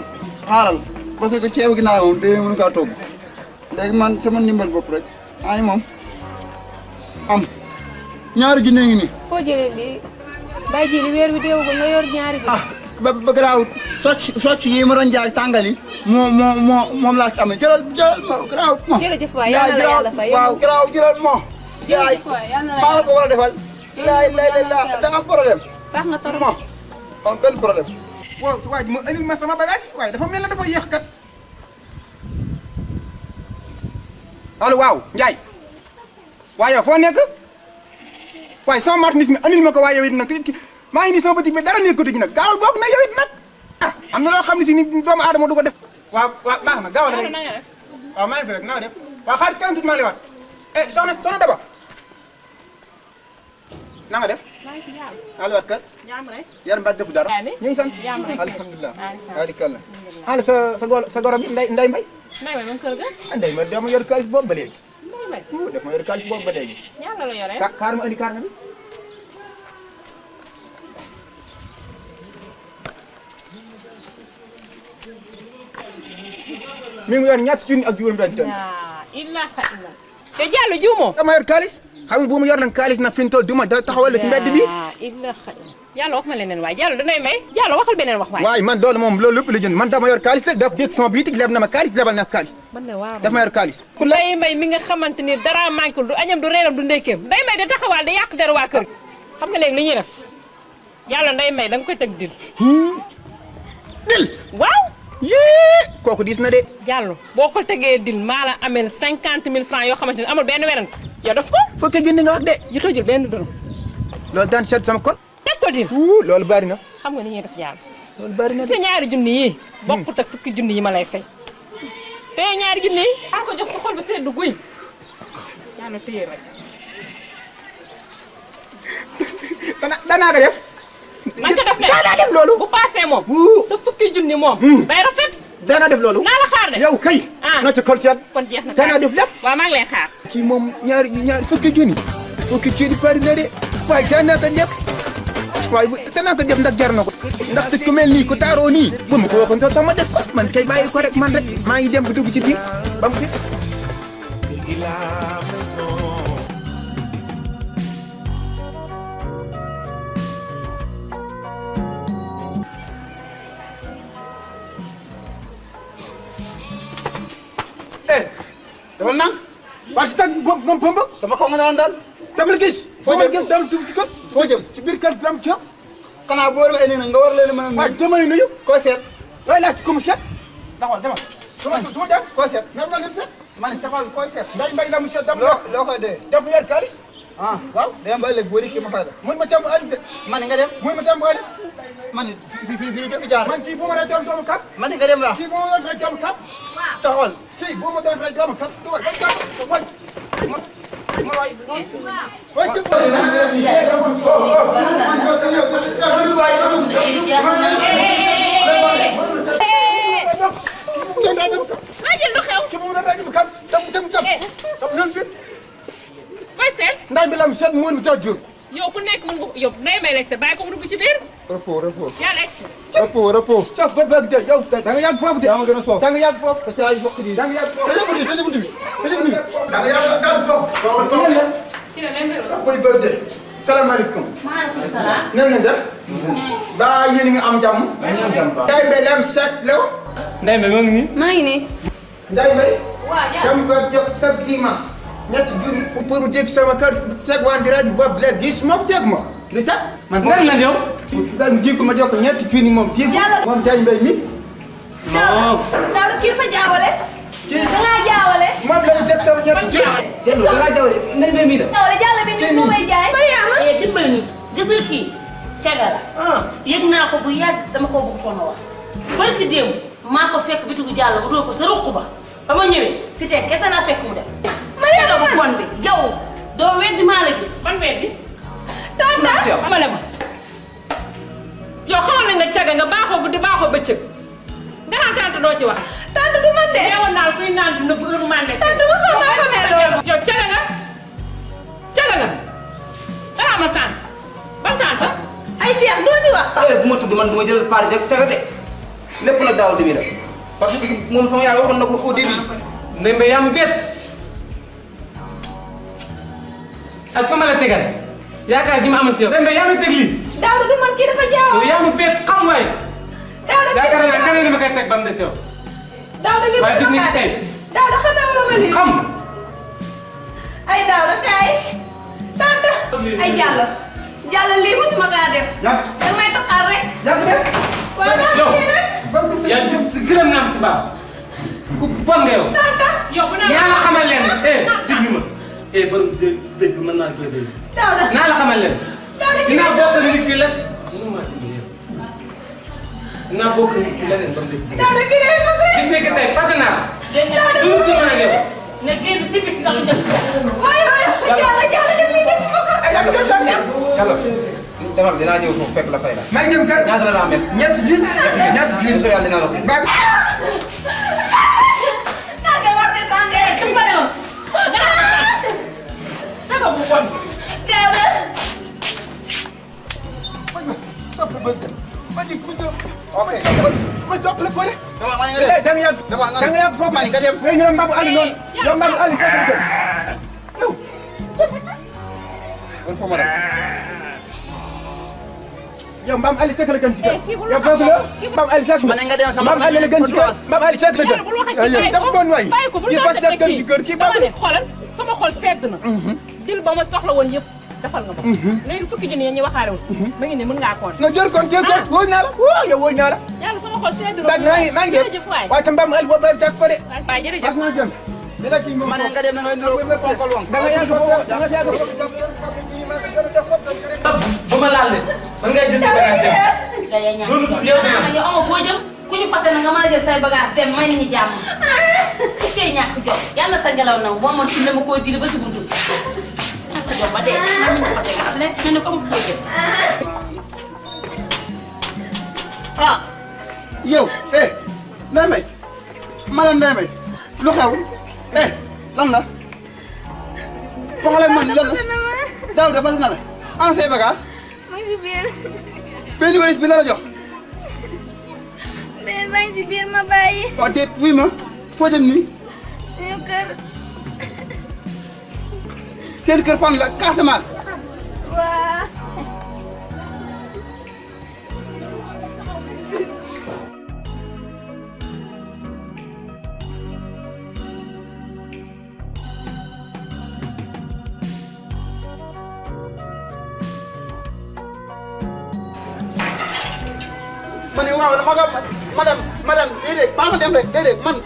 xaaral parce que ceebu ginaar moom 2000 mënu kaa togg léegi man sama ndimbal bopp rek ani moom am ñaari junne ngi nii. foo jëlee lii bàyyi ji li weer wi deewagul nga yor ñaari junne. ah ba garaawut socc yi ma doon jaay tàngal yi moom laa si amee jëlal ma garaawut moom. jërëjëf waay yal na la yàlla fay waaw garaaw jëlal moo. jërëjëf waay yal na la maa la ko war a defal. da nga am problème. baax na torop moo am benn problème. waaw su waay ma indil ma sama bagage waaye dafa mel ne dafa yéex kat. allo waaw Ndiaye. waaye yow foo nekk. waaye sama marchandise mi andil ma ko waaye yow it nag maa ngi nii sama boutique bi dara nekkatu ji nag gaawal boog na yow it nag ah am na loo xam ne si ni doomu aadama du ko def. waaw baax na gaawal rek waaw maa ngi fi rek na nga def waaw xaalis kenn tuuti maa lay waat soxna Daba na nga def. maa lay waat kat. yar mbaa defu dara. ñu ngi sant alhamdulilah. barikalla. xaala sa goro bi Ndeye Mbaye. Ndeye Mbaye man kër ga. Ndeye Mbaye dama yor xaalis boobu ba léegi. Ndeye Mbaye. daf ma yor xaalis boobu ba léegi. ñaata la yore. kaar ma indi kaar na bi. mi ngi yor ñetti junni ak juróom benn tonn. te Diallo juumoo. dama yor xaalis xam nga bu ma yor nag xaalis nag fi mu toll duma da taxawal la ci mbedd bi. Diallo wax ma leneen waay Diallo danay may Diallo waxal beneen wax waay. waay man loolu moom loolu lépp la jënd man dama yor xaalis rek daf dégg sama bitik leb na ma xaalis lebal na xaalis. man de waaw daf ma yor xaalis. Ndeye Mbaye mi nga xamante ni dara manqué du añam du reeram du ndékkeem Ndeye Mbaye da taxawaal da yàq der waa kër gi xam nga léegi li ñuy def Diallo Ndeye Mbaye da nga koy teg dil. dil waaw. yee kooku diis na de. Diallo boo ko tegee dil maa la amel 50 000 francs yoo xamante ni amul benn werante yow def ko. foo ko jënd nga wax de. yu tojul benn dërëm. loolu daan seet sama kon. teg ko dil. loolu bari na. xam nga ni ñuy def Diallo. loolu bari na de sa ñaari junni yi. bokkut ak fukki junni yi ma lay fay. te ñaari junni yi. maa ko jox sa xol ba seddu guy. Diallo téye rek. danaa ko def. man ko def de danaa def loolu. bu paasee moom. sa fukki junni moom. day rafet. danaa def loolu. naa la xaar de. yow kay. na ci xol seet. kon jeex na danaa def lépp. waaw maa ngi lay xaar. kii moom ñaari fukki junni. fukki junni bari na de. waaye danaa ko def. waaye danaa ko def ndax jar na ko. ndax ku mel nii ku taaroo nii. bu ma ko waxoon sax ma def ko man kay bàyyi ko rek man rek maa ngi dem ba dugg ci biir ba mu fi. dafa nang waa ci tag gom pomba sama kaw nga naan daal dama la gis foo jëm gis dam tuuti ko foo jëm ci biir kër dam coob xanaa boo demee nii nag nga war leen a mën a nuyu waaw damay nuyu koy seet looy laaj ci ku mu seet taxawal demal duma dem koy seet mais ma dem seet ma ne taxawal koy seet Ndeye Mbaye la mu seet dam loo koy dee def yor xaalis ah waaw day ba ëllëg boo di kii ma fay la mun ma càmm añ de ma ne nga dem mun ma càmm añ ma ne fii def jaar man kii bu ma doon doomu kap ma ne nga dem la kii bu ma doon doomu kap taxawal kii bu ma doon doomu kap du way koy seet. Ndeye bi la mu seet mu tax jur. yow ku nekk mën nga ko yow Ndeye Mbaye lay seet bàyyi ko mu dugg ci biir. repos. yàlla egg si. repos. cof ba bëgg de yow da nga yàgg foofu de. yaa ma gën a soof da nga yàgg foofu. te caay fokk di da nga yàgg foofu. tëjee buntu bi da nga yàgg foofu. ci la Ndeye Mbaye sax koy bëgg de. salaamaaleykum. maaleykum salaam. na ngeen def. ba yéen a ngi am jàmm. Ndeye Mbaye la mu seet la. Ndeye Mbaye moo ngi nii. maa ngi nii. Ndeye Mbaye. waaw jàmm ko jox chaque dimanche. ñetti junni pour mu dégg sama kër teg waan di rajo boobu léegi gis moom dégg ma lu tax man nga lan yow daal mu dégg ma jox ko ñetti junni moom dégg moom Diagne Mbaye mi Daouda Daouda kii dafa jaawale. kii da ngaa jaawale. moom la mu teg sama ñetti junni Diallo da ngaa jawle Ndeye Mbaye mii la Daouda jàll bi ni mu may jaay. Mariama dimbali ñu gis nga kii caga la yëg naa ko bu yàgg dama koo bëgg foon a wax barki démb maa ko fekk bitigu jàll bu doo ko sa ruq ba ba ma ñëwee si teg kese naa fekk mu def caga bu bon bi yow doo weddi maa la gis ban weddi tanta xamale ma yow xamal nañ ne caga nga baaxoo guddi baaxoo bëccëg nga naan tante doo ci wax tante du man de neewoon naa kuy naan dina bu heure man de tante bu soo maa xamee loolu yow caga nga dara ma tante ban tante ay seex doo ci wax bu ma tudd man du ma jël part caga de lépp nag daaw demi la parce que moom sama yaay waxoon na ko au début Ndeye Mbaye yaa ma bett ak fa ma la tegal yaakaar gi ma amal si yow Ndeye Mbaye yaa ma teg lii Daouda du man kii dafa jaawale yaa ma bett xam waay Daouda yaakaar naa keneen ma koy teg ba mu des yow Daouda lii waaye bis ni ki tey Daouda xamee wala ma lii xam ay Daouda kay tante ay jàll lii musuma kaa def danga may taxaar rek yow yaa jub si gërëm naa si baax ku bon nga yow yow bu naa la xamal leen diglu ma borom dëgg mën naa la dégg Daouda naa la xamal leen dinaa bokk nit ki la dinaa bokk nit ki leneen ba mu dégg Daouda kii day sos rek bis nekk tey passé naa la Daouda du ci mën ak yow ne génn si biti nga lu def waaye jàll def lii def ma ko Diallo demal dinaa ñëw foofu fekk la fay la maa ngi jëm kër ñaata la la amee ñetti junni soo yàlla dinaa la ko tante war na tante kim fa demoon caga bu bon Daouda ma di kudo ma jox la ko de dama ma nga dem da nga yàgg foofu ma nga dem ngay ñëw Mbambu Ali noonu yow Mbambu Ali sa ko yow kon ko ma dem yow Mbambu Ali tekk la gën ci kër yow bëgg la Mbambu Ali sekk ma nga dem sama Mbambu Ali la gën ci kër Mbambu Ali sekk la gën yow dafa bon waay ki fa sekk gën ci kër ki ba ne xoolal sama xol sedd na dil ba ma soxla woon yëpp defal nga ma léegi fukki junni yi ñu waxaale woon ma ngi ne mën ngaa koon nga jël kon jël kon wóor naa la wóor yow wóor naa la yàlla sama xol sedd na maa ngi dem jërëjëf waay waaye tam Mbambu Ali boobu teg ko de waay jërëjëf naa jëm di la kii moom ma ne nga dem na nga niroo ponkol woon da nga yàgg foofu da nga yàgg foofu ba ma laal de man ngay jël sa bagage dem loolu du yow dina yow amoo foo jëm ku ñu fase na nga mën a jël say bagage dem may nit ñi jàmm ku cee ñàkk jom yàlla sa ngelaw nag boo man ci la ma koo diri ba si buntu ñàkk jom ba dee man ñu fase nga am ne mel ni ko amul foo jëm ah yow Ndeye Mbaye madame Ndeye Mbaye lu xew lan la waxal ak man lan la daaw dafa na la ana say bagage mu ngi si biir benn walis bi la la jox benn baa ngi si biir ma bàyyi waaw déet wuy ma foo jëm nii suñu kër seen kër fan la Casamance waa ma ne waaw dama ko madame déedéet baa ma dem rek déedéet man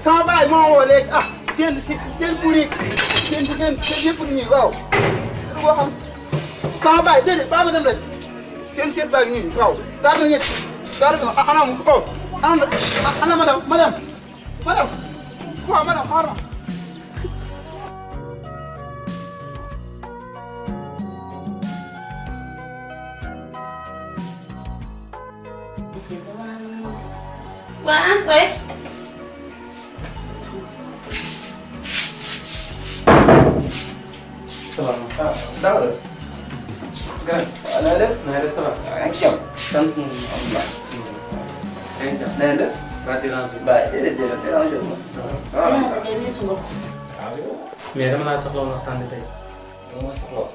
sama baay moo woo léegi ah seen tur yi seen yëpp nii waaw lu ko xam sama baay déedéet baa ma dem rek seen baay nii waaw gaar na ñett gaar na ana ko ana madame waaw madame xaaral waa an koy salaamaaleykum Daouda. gërëm. waaw na nga def. na nga def ça va. yaa ngi ci jàmm. sant alhamdulilah. yaa ngi ci jàmm. na nga def. waa dérange bi. waaw déedéet dérange bi. ça va. mais dama laa soxla woon waxtaan tey. dama ma soxla woon.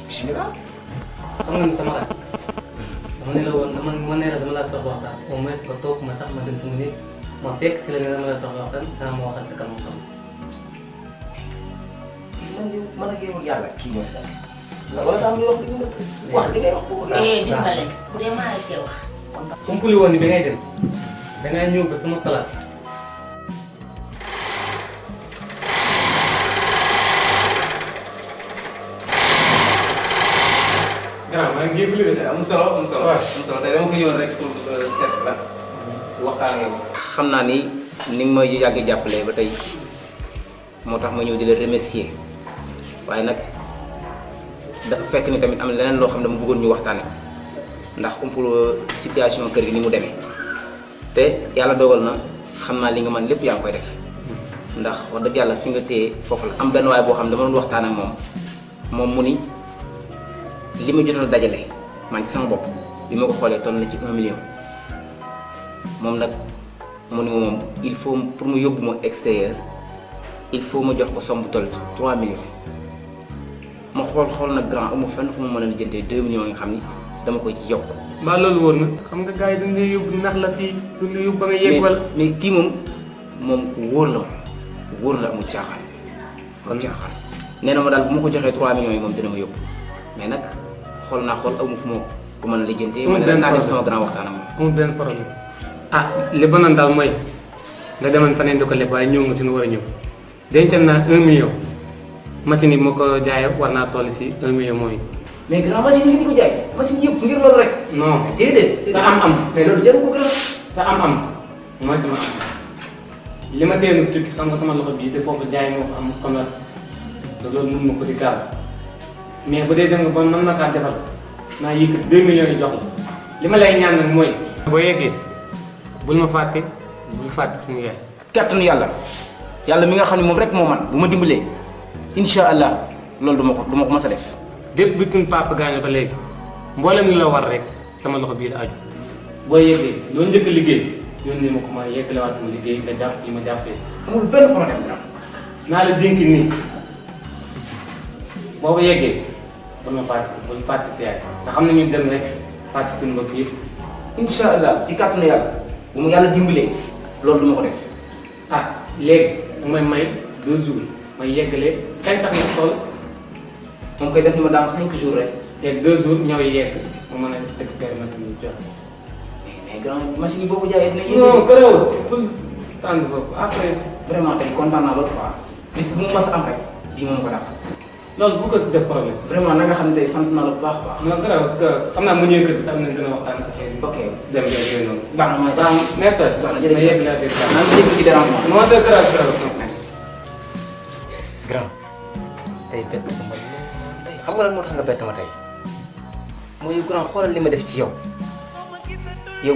bisimilah. xam nga ni sama rakk. dama ne la woon dama ne la dama laa soxla waxtaan au moins nga toog ma sax ma dem sama nit ma fekk si la ne dama la soxla waxtaan dana ma waxal sa kanam soxla. man ak yow ak yàlla kii ñoo fi nekk wala daa am lu wax li ngay wax ko dimbale bu dee maa ngi koy wax. kumpuli woon ni da ngay dem da ngay ñëw ba sama place. grand maa ngi jégalu de amul solo amul solo. tey dama fa ñëwoon rek pour seet la waxtaan ak yow. xam naa ni ni nga ma yàgg jàppalee ba tey moo tax ma ñëw di la remercier waaye nag dafa fekk ni tamit am na leneen loo xam ne dama bëggoon ñu waxtaane ndax umpul situation kër gi ni mu demee te yàlla dogal na xam naa li nga man lépp yaa ngi koy def ndax wax dëgg yàlla fi nga téye foofu la am benn waay boo xam ne dama doon waxtaan ak moom mu ni li ma jotoon dajale man ci sama bopp bi ma ko xoolee toll na ci 1 million moom nag mu ni moom il faut pour mu yóbbu ma extérieur il faut ma jox ko somme bu toll 3 millions ma xool nag grand amu fenn fu mu mën a lijjantee 2 millions yi nga xam ni dama koy ci yokk. mbaa loolu wóor na xam nga gars yi dañ lay yóbbu nax la fii duñ la yóbbu ba nga yegg wala. mais kii moom ku wóor la wóor la amul caaxaan amul caaxaan nee na ma daal bu ma ko joxee 3 millions yi moom dina ma yóbbu mais nag xool naa amu fu ma ko mën a lijjantee. amul benn naa dem sama grand waxtaan ak moom. amul benn problème ah li ba naan daal mooy nga demoon faneen di ko leb waaye ñëw nga ci nu war a ñëw dencal naa 1 million machine yi moo ko jaayee war naa toll si 1 million mooy. mais grand machine yi di ko jaay machine yëpp ngir loolu rek. non déedéet sa am-am. mais loolu jarul ko gën sa am-am mooy sama am li ma teel a tukki xam nga sama loxo bii te foofu jaay moo fa am commerce te loolu mën ma ko di gaal mais bu dee dem nga ba mën na kaa defal naa yëkkat 2 millions yi jox la li ma lay ñaan nag mooy. boo yeggee bul ma fàtte bul fàtte suñu yaay. kattanu yàlla mi nga xam ne moom rek moo man bu ma dimbalee incha allah loolu du ma ko mës a def. dépp bi suñu papa gaañoo ba léegi mboolem li la war rek sama loxo bii la aju boo yeggee loolu njëkk a liggéey yónnee ma ko ma yeggalewaat sama liggéey nga jàpp yi ma jàppee. amul benn problème naa la dénk nii boo ko yeggee bul fàtte si yaay nga xam ne ñu dem rek fàtte suñu mbokk yëpp. incha allah ci kàttanu yàlla bu mu yàlla dimbalee loolu du ma ko def. ah léegi da may 2 jours may yeggalee kañ sax nga xool. moom koy def ni ma dans 5 jours rek. léegi 2 jours ñëw yi yegg ma mën a récupérer machine yi jox. mais grand machine yi boo ko jaayee dina yéeg. non gërëwul pour tànn foofu après. vraiment tey kontaan naa loolu quoi. bis bu mu mas a am rek bii moom ko dàq. loolu bu ko def problème. vraiment na nga xam ne tey sant naa la bu baax a baax. non gërëw xam naa mu ñëwee kër gi sax nañ gën a waxtaan ak yéen. ok dem yooyu noonu. baax na mooy baax na. merci baax na jërëjëf ma yegg laa fi maa ngi dégg ci dérangement. moo tax gërëw. grand tey bett ko ma xam nga lan moo tax nga bett ma tey mooy grand xoolal li ma def ci yow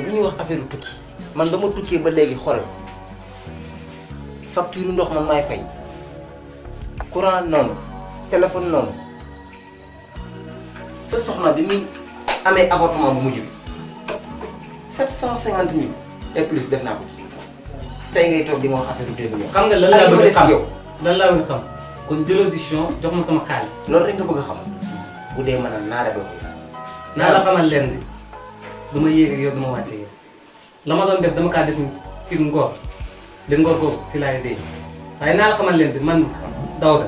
bu ñuy wax affaire tukki man ba ma tukkee ba léegi xoolal facture ndox man maay fay courant noonu téléphone noonu sa soxna bi muy amee avortement bu mujj bi 750 000 et plus def naa ko ci tey ngay toog di ma wax affaire 2 millions. xam nga lan laa bëgg a xam lan laa bëgg a xam kon jëloo décision jox ma sama xaalis. loolu rek nga bëgg a xam bu dee mën a naare doo ko. naa la xamal leen di du ma yéeg ak yow du ma wàcce yow la ma doon def dama kaa def si ngor di ngor boobu si laay dee waaye naa la xamal leen di man Daouda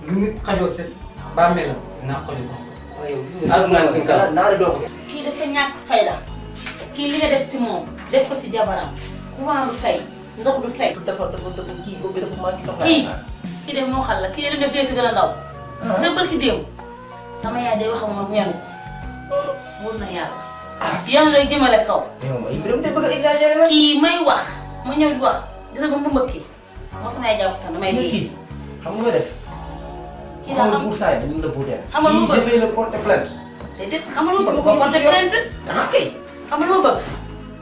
lu nit xajoo set bàmmeelam dinaa xajoo sama xol. naare doo ko. kii dafa ñàkk fayda kii li nga def si moom def ko si jabaram courant du fay ndox du fay. dafa kii boobu dafa màcc. kii de moo xal la kii de def si gën a ndaw. sa barki démb sama yaay day wax ak ma ñanu wóor na yàlla. yàlla lay jëmale kaw. kii may wax ma ñëw di wax gis nga ba mu mbëkki moo sama yaay jàpp tam damay dee. xam nga def. kii daa xam buur saa yi dañu la buuteel. xam nga lu ma bëgg je vais le porter plainte. déedéet xam nga lu ma bëgg ko porter plainte. kay. xam nga lu ma bëgg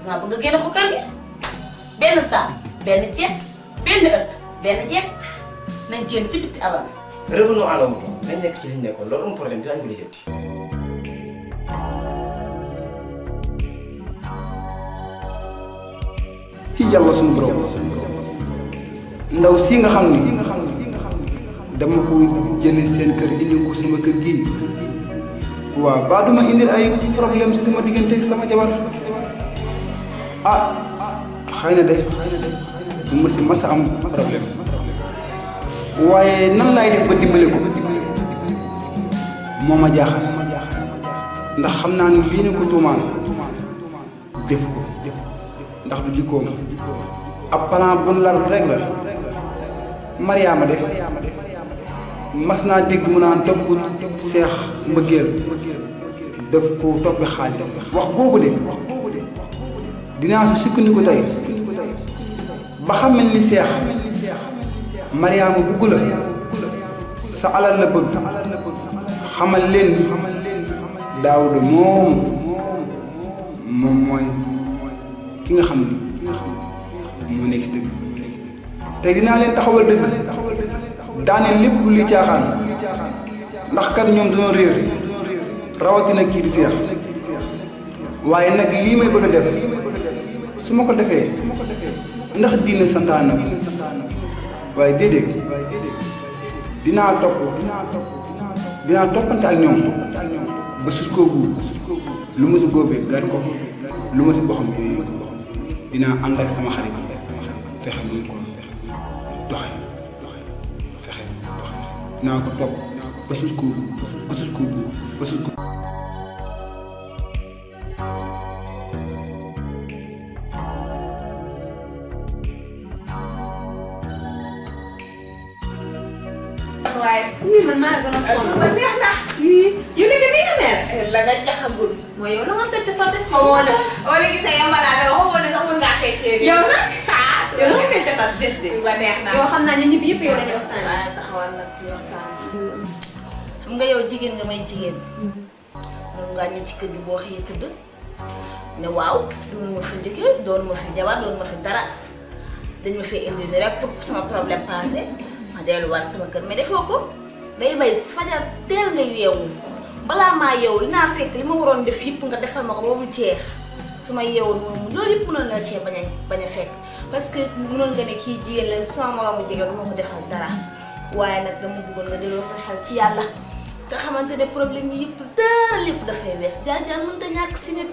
maa bëgg a génne ko kër gi benn saal benn jeeg benn ëtt benn jeeg nañ génn si bitti abal. revenons à la moto nañ nekk ci li ñu nekkoon loolu amul problème dinañ ko lijjanti. ci yàlla suñu borom ndaw si nga xam ni dama ko jëlee seen kër indi ko sama kër gii waaw ba duma indil ay problème ci sama diggante ak sama jabar ah xëy na de du ma si mas a am problème waaye nan laay def ba dimbale ko moo ma jaaxal ndax xam naa ni lii ni ko tuumaan def ko ndax du jikkoom ab plan bu lal rek la Mariama de mas naa dégg mu naan topp seex mbëggeel daf ko toppi xaalis wax boobu de dinaa si sukkandiku tey ba xamal ni seex Mariama bugg la sa alal la bëgg xamal leen ni Daawuda moom mooy ki nga xam ni moo nekk si dëgg te dinaa leen taxawal dëgg daane lépp luy caaxaan ndax kat ñoom dañoo réer rawatina kii di seex waaye nag lii may bëgg a def su ma ko defee ndax diine santaane ko waaye déedéet dinaa toppante ak ñoom ba sus koo guub lu ma si góobee gar ko lu ma si boxam yooyu dinaa ànd ak sama xarit fexe nu ko doxe dinaa ko topp ba sus koo guub waaye oui man maa la gën a sonn ba neex na. yow léegi nii nga mel. la nga jaxagul. mooy yow la nga fekk fa des. wala gisee yow balaa dama xamoon ne sax mën ngaa xeexee. yow nag yow la nga fekk fa des de. ba neex na yow xam naa ne ñëpp yëpp yow dañuy waxtaan. waaye taxawal nag di waxtaan. xam nga yow jigéen nga may jigéen. noonu ngaa ñëw ci kër gi boo xëyee tëdd. ne waaw doonu ma fi njëkkee doonu ma fi jabar doonu ma fi dara dañ ma fee indi ni rek pour sama problème passé. ma delluwaat sama kër mais defoo ko day bay fajar teel ngay yeewu balaa maa yeewu dinaa fekk li ma waroon def yëpp nga defal ma ko ba mu jeex su ma yeewoon moom loolu yëpp mënoon na cee bañ a fekk parce que mënoon nga ne kii jigéen la sama moromu jigéen du ma ko defal dara waaye nag dama bëggoon nga delloo sa xel ci yàlla nga xamante ne problème yi yëpp dara lépp dafay wees jaar mënut a ñàkk si nit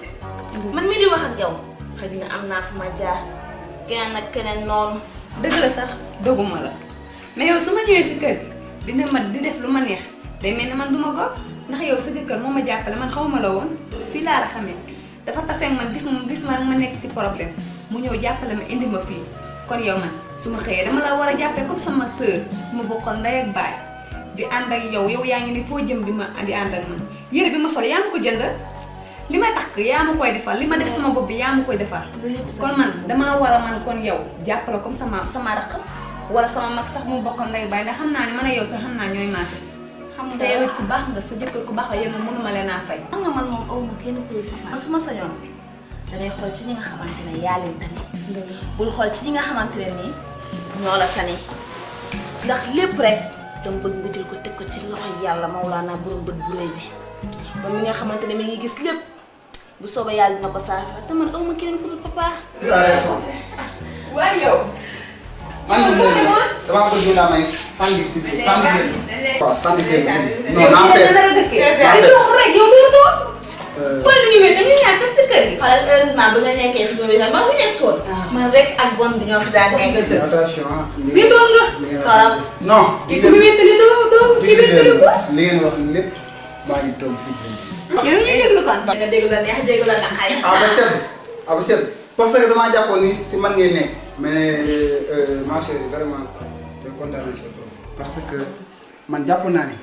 man mii di wax ak yow xëy na am naa fu ma jaar keneen ak keneen noonu. dëgg la sax doguma la. mais yow su ma ñëwee si kër gi dina ma di def lu ma neex day mel ni man du ma góor ndax yow sa jëkkër moo ma jàppale man xaw ma la woon fii laa la xamee dafa taseeg man gis ma rek ma nekk si problème mu ñëw jàppale ma indi ma fii kon yow man su ma xëyee dama la war a jàppee comme sama sœur ma bokkoon ndey ak baay di ànd ak yow yaa ngi ni foo jëm di ànd ak man yére bi ma sol yaa ma ko jënd li ma takk yaa ma koy defar li ma def sama bopp bi yaa ma koy defar kon man damaa war a man kon yow jàppale comme sama raq wala sama mag sax mu bokkoon ndey baay ndax xam naa ne man a yow sax xam naa ñooy maase. xam nga yow it ku baax nga sa jëkkër ku baax la yéen moom mënuma leen a fay. xam nga man moom aw ma kenn ku dul man su ma sañoon dangay xool ci ñi nga xamante ne yaa leen tane. bul xool ci ñi nga xamante ne nii ñoo la tane ndax lépp rek dama bëgg nga jël ko teg ko ci loxo yàlla Mawlaana borom bët bu rëy bi moom mi nga xamante ne mi ngi gis lépp bu soobee yàlla dina ko saafara te man aw ma kenn ku dul papa. waaye yow. man damaa bëgg naa may sànni si biir sànni si waaw sànni si non naa fees rek yow doo toog. wala ñu wéet dañuy ñàkk si kër gi. xoolal heureusement ba nga nekkee si biir ma fi nekkoon. man rek ak bon bi ñoo fi daan nekk. attention ah. lii doon nga. torop. non. kii ku mu wéttali doo kii wéttali ko. li ngeen wax lépp maa ngi toog fii. yéen ñuy déglu kon. nga déglu la neex déglu la naqay. ba sedd parce que damaa jàppoon ni si man ngeen nekk. mais ma chérie vraiment te kontaan naa si trop parce que man jàpp naa ne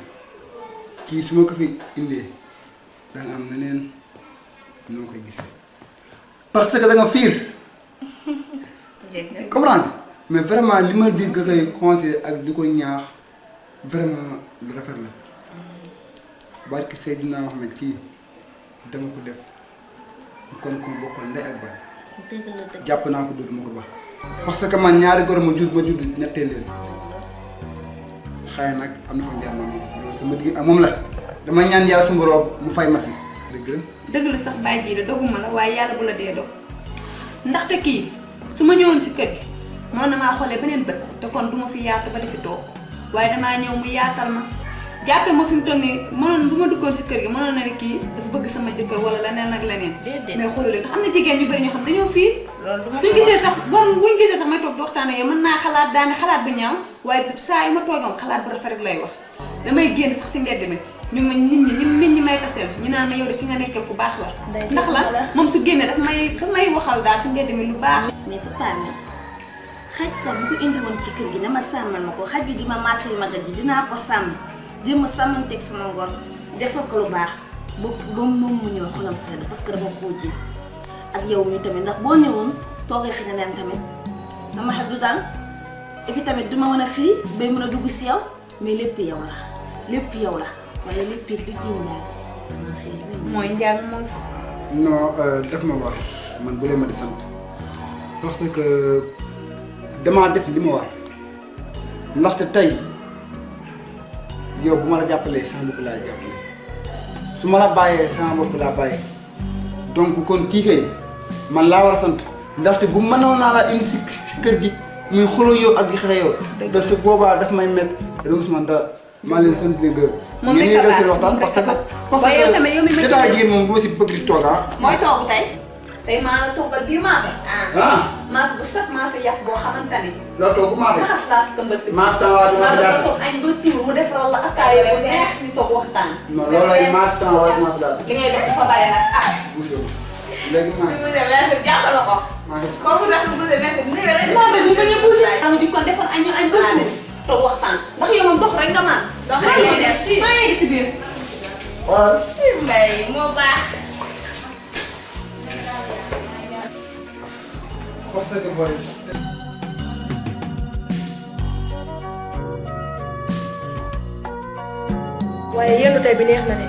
kii su ma ko fi indee da nga am neneen noo koy gisee parce que da nga fiir comprendre mais vraiment li ma di nga koy conseillé ak di ko ñaax vraiment lu rafet la barki Seydina Mohamed kii dama ko def kon ko bokkal ndey ak baay jàpp naa ko dootuma ko baax parce que man ñaari góor ma judd ñetteel leen xëy nag am na fa jaar ma loolu sama digg ak moom la dama ñaan yàlla sama borom mu fay ma si dëgg la sax bàyyi ji la doguma la waaye yàlla bu la dee dog ndaxte kii su ma ñëwoon si kër gi moo na maa xoolee beneen bët te kon du ma fi yaatu ba defi toog waaye damaa ñëw mu yaatal ma jàppee ma fi mu toll nii mënoon bu ma duggoon si kër gi mënoon na ne kii dafa bëgg sama jëkkër wala leneen ak leneen. déedéet mais xoolal léegi xam na jigéen ñu bëri ñoo xam dañoo fiir. loolu duma suñ gisee sax buñ gisee sax may toog di waxtaan ak yow mën naa xalaat daane xalaat bu ñaaw waaye saa yu ma toogam xalaat bu rafet rek lay wax damay génn sax si mbedd mi ñu ma nit ñi may taseel ñu naan na yow de ki nga nekkal ku baax la. ndax la moom su génnee daf may waxal daal si mbedd mi lu baax. mais papa mi xaj sax bu ko indi woon ci kër gi ne ma sàmmal ma ko xaj bi di ma marché magal ji dinaa ko sàmm jéem a sàmmanteeg sama ngor defal ko lu baax ba moom mu ñëw xolam sedd parce que dama koo ji ak yow mi tamit ndax boo ñëwoon toogee fi neneen tamit sama xel du daal et puis tamit duma mën a firi bay mën a dugg si yow mais lépp yow la lépp yow la waaye lépp it lu jiw daal sama firi bi mooy njàng mos. non daf ma war man bu leen ma di sant parce que damaa def li ma war ndaxte tey yow bu ma la jàppalee sama bopp laa jàppale su ma la bàyyee sama bopp laa bàyyee donc kon kii kay man laa war a sant ndaxte bu mënoon naa laa indi si kër gi muy xuloo yow ak di xeex yow. de su boobaa daf may métti dama si man dara maa leen sant leen gërëm. moom rek ngeen seen waxtaan parce que jotaay gi moom boo si bëgg di toog mooy toogu tey. tey maa la toggal bii maafe. maafe bu saf maafe yàq boo xamante ni. loo toogu maafe. ma xas laa si këmbal si. maafe sama waat ma daal toog añ ba siiw mu defaral la ataaya bu neex ñu toog waxtaan. non loolay maafe sama waat ma daal. li ngay def dafa bàyyi nag ah. léegi maa ngi jàppale ko. kooku ndax mu gis ne nii la maa bëgg ñu bañ a buuse. am di kon defar añ ñu añ ba siiw toog waxtaan ndax yow moom dox rek nga man. dox rek ngay def fii maa ngi si biir. xoolal. mbay moo baax. parce que booy. waaye yenn tey bi neex na de.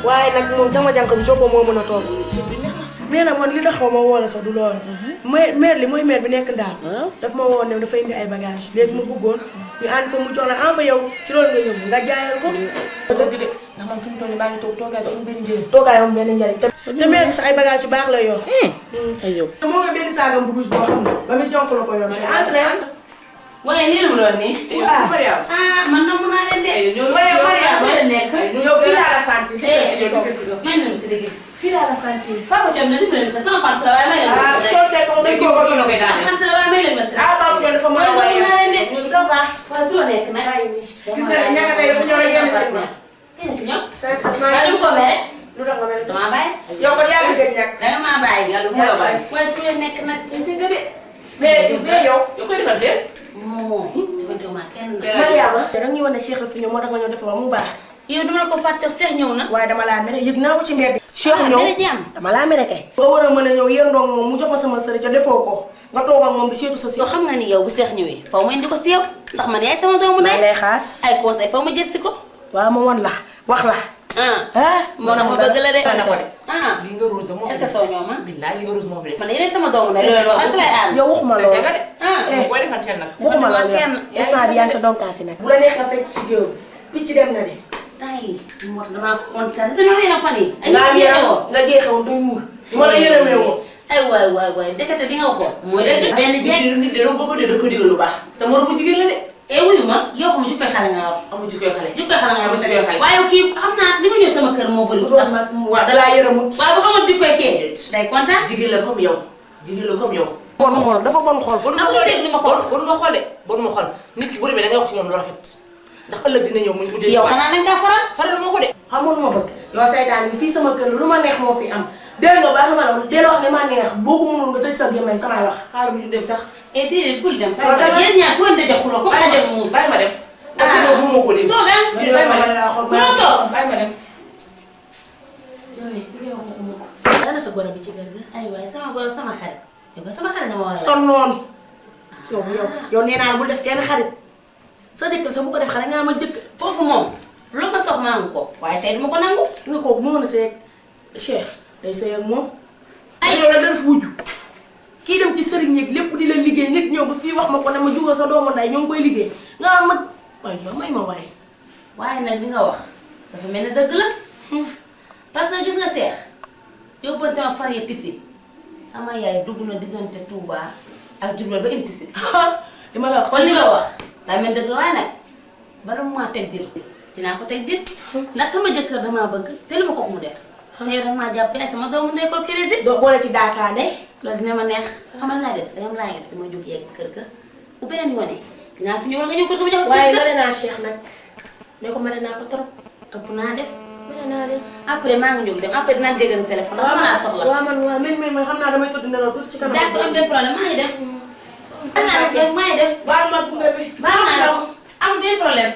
waaye nag moom sama jànk bi Jokalante moo mën a toog. mais nag man li tax ma woo la sax du loolu. maire li mooy maire bi nekk daal. daf ma woo ne dafa indi ay bagages léegi ma bëggoon ñu ànd fa mu jox la en fa yow ci loolu nga yóbbu nga jaayal ko. dëgg de ndax man fi mu toll nii maa ngi toog toogaay bi amul benn njëriñ. toogaay amul benn njëriñ te maire bi sax ay bagages yu baax la yor. ay yow. moo nga benn saagam bu rouge boo xam ne ba muy jonk la ko yor. waaye lii la mu doon nii. man na mun naa leen de. waaye Mariam fa la nekk. yow fii laa la sant. may na si dëgg. fii laa la sant. Papa Diop na dimbali sa sama fan la waaye may leen ma. soo seetlu dañ ko bëgg la koy daal. fan la waaye may leen ma si. Papa Diop dafa mën a waaye naa leen de. ça va. waaw su la nekk nag. gis nga ñaaka tey dafa ñëw rek yenn si ma. kenn fi ñëw. maa ngi ko mere. lu tax nga mel ni damaa bàyyi. yow ko yaa fi gën ñàkk. danga maa bàyyi. yàlla mu la bàyyi. waaye su la nekk nag si gëbe. mais yow. yow koy defal de. moom defal ma kenn nag. Mariama. da nga ñuy wane Cheikh la fi ñëw moo tax nga ñëw defal ba mu baax. yow dama la ko fàtte Cheikh ñëw na. waaye dama laa mere yëg naa ko ci mbedd. Cheikh ñëw mere jàmm. dama laa mere kay. boo war a mën a ñëw yëndoog moom mu jox ma sama sëriñ ca defoo ko nga toog ak moom di seetu sa si. yow xam nga ni yow bu Cheikh ñëwee faw ma indi ko si yow ndax man yaay sama doomu ndey. lay xaas ay conseil faw ma jël si ko. waaw ma wan la wax la. moo tax ma bëgg la de. li nga rose moo fi des. est-ce que soo ñëw ma. billaay li nga rose moo fi des. man yéen sama doomu ndey loolu wax lay ànd. yow waxuma loolu. booy defanteel nag. waxuma loolu yow instant bi yaa ngi sa donkaasi nag. bu la neex nga fekk ci géew picc dem na de. temps yii moo tax damaa kontaan sama wéyam fan yii. nga jeexewoon duñ muur. ma la yërëmee woon. ay waay ndekete li nga waxoon. mooy dëgg benn jeeg. nit de doo bëgg de da ko digal lu baax. sa moromu jigéen la de. wuyu ma yow xam jukkoy xale nga yor. amu jukkoy xale. jukkoy xale nga yor waaye kii xam naa li ma ñëw sama kër moo bëri sax. waaw dalaa yërëmut. waaye bu xamoon jukkoy kee day kontaan. jigéen la comme yow. jigéen la comme yow. bon xool dafa bon xool. bon ma xool de bon ma xool de bon ma xool nit ki bu demee da ngay wax ci moom lu rafet ndax ëllëg dina ñëw muñ uddee. yow xanaa nañ kaa faral moo ko de. xamul ma bëgg yow saytaan bi fii sama kër lu ma neex moo fi am dégg nga baax na ma la delloo wax ne ma neex boo ko mënul nga tëj sa gémmañ samay wax. xaaral bu ñu dem sax. déedéet bul dem. yéen ñaar foo leen joxuloo comme ça dem muus. bàyyi ma dem. parce que moom moo ko dégg. toog ah. bàyyi ma dem bàyyi ma dem. dana sa goro bi ci kër ga. ay waay sama goro sama xarit. yow sama xarit nga ma war a. sonnoon. yow nee naa la bul def kenn xarit sa jëkkër sa bu ko def xarit nga ma jëkk. foofu moom lu ma sox maa ngi ko waaye tey duma ko nangu. nga ko bu mën a sëy ak Cheikh day sëy ak moom. ay yow la def wujju kii dem ci sëriñ yeeg lépp di la liggéey nit ñëw ba fii wax ma ko ne ma jugal sa doomu nday ñoo ngi koy liggéey nga am ma waaye yow may ma waaye. waaye nag li nga wax dafa mel ni dëgg la parce que gis nga Cheikh yóbbante ma fan ya tisi sama yaay dugg na diggante Touba ak Diourbel ba indi tisi. li ma la wax kon li nga wax daa mel dëgg la waaye nag bala mu maa teg dir dinaa ko teg dit ndax sama jëkkër damaa bëgg te lu ma ko mu def te yow danga maa jàpp ay sama doomu ndey ko kirisi doo boole ci daakaane loolu dina ma neex xamal naa def sa yam laa ngi def dama jóg yegg kër ga bu beneen yoone dinaa fi ñëwal nga ñëw kër ga bu jox waaye mare naa Cheikh nag ne ko mare naa ko trop ëpp naa def mare naa def après maa ngi jóg dem après dinaa déggal téléphone ndax maa soxla waaw man xam naa damay tudd nelaw tuuti ci kanam d'accord am benn problème maa ngi dem maa ngi dem baal ma gunge bi baax naa amul benn problème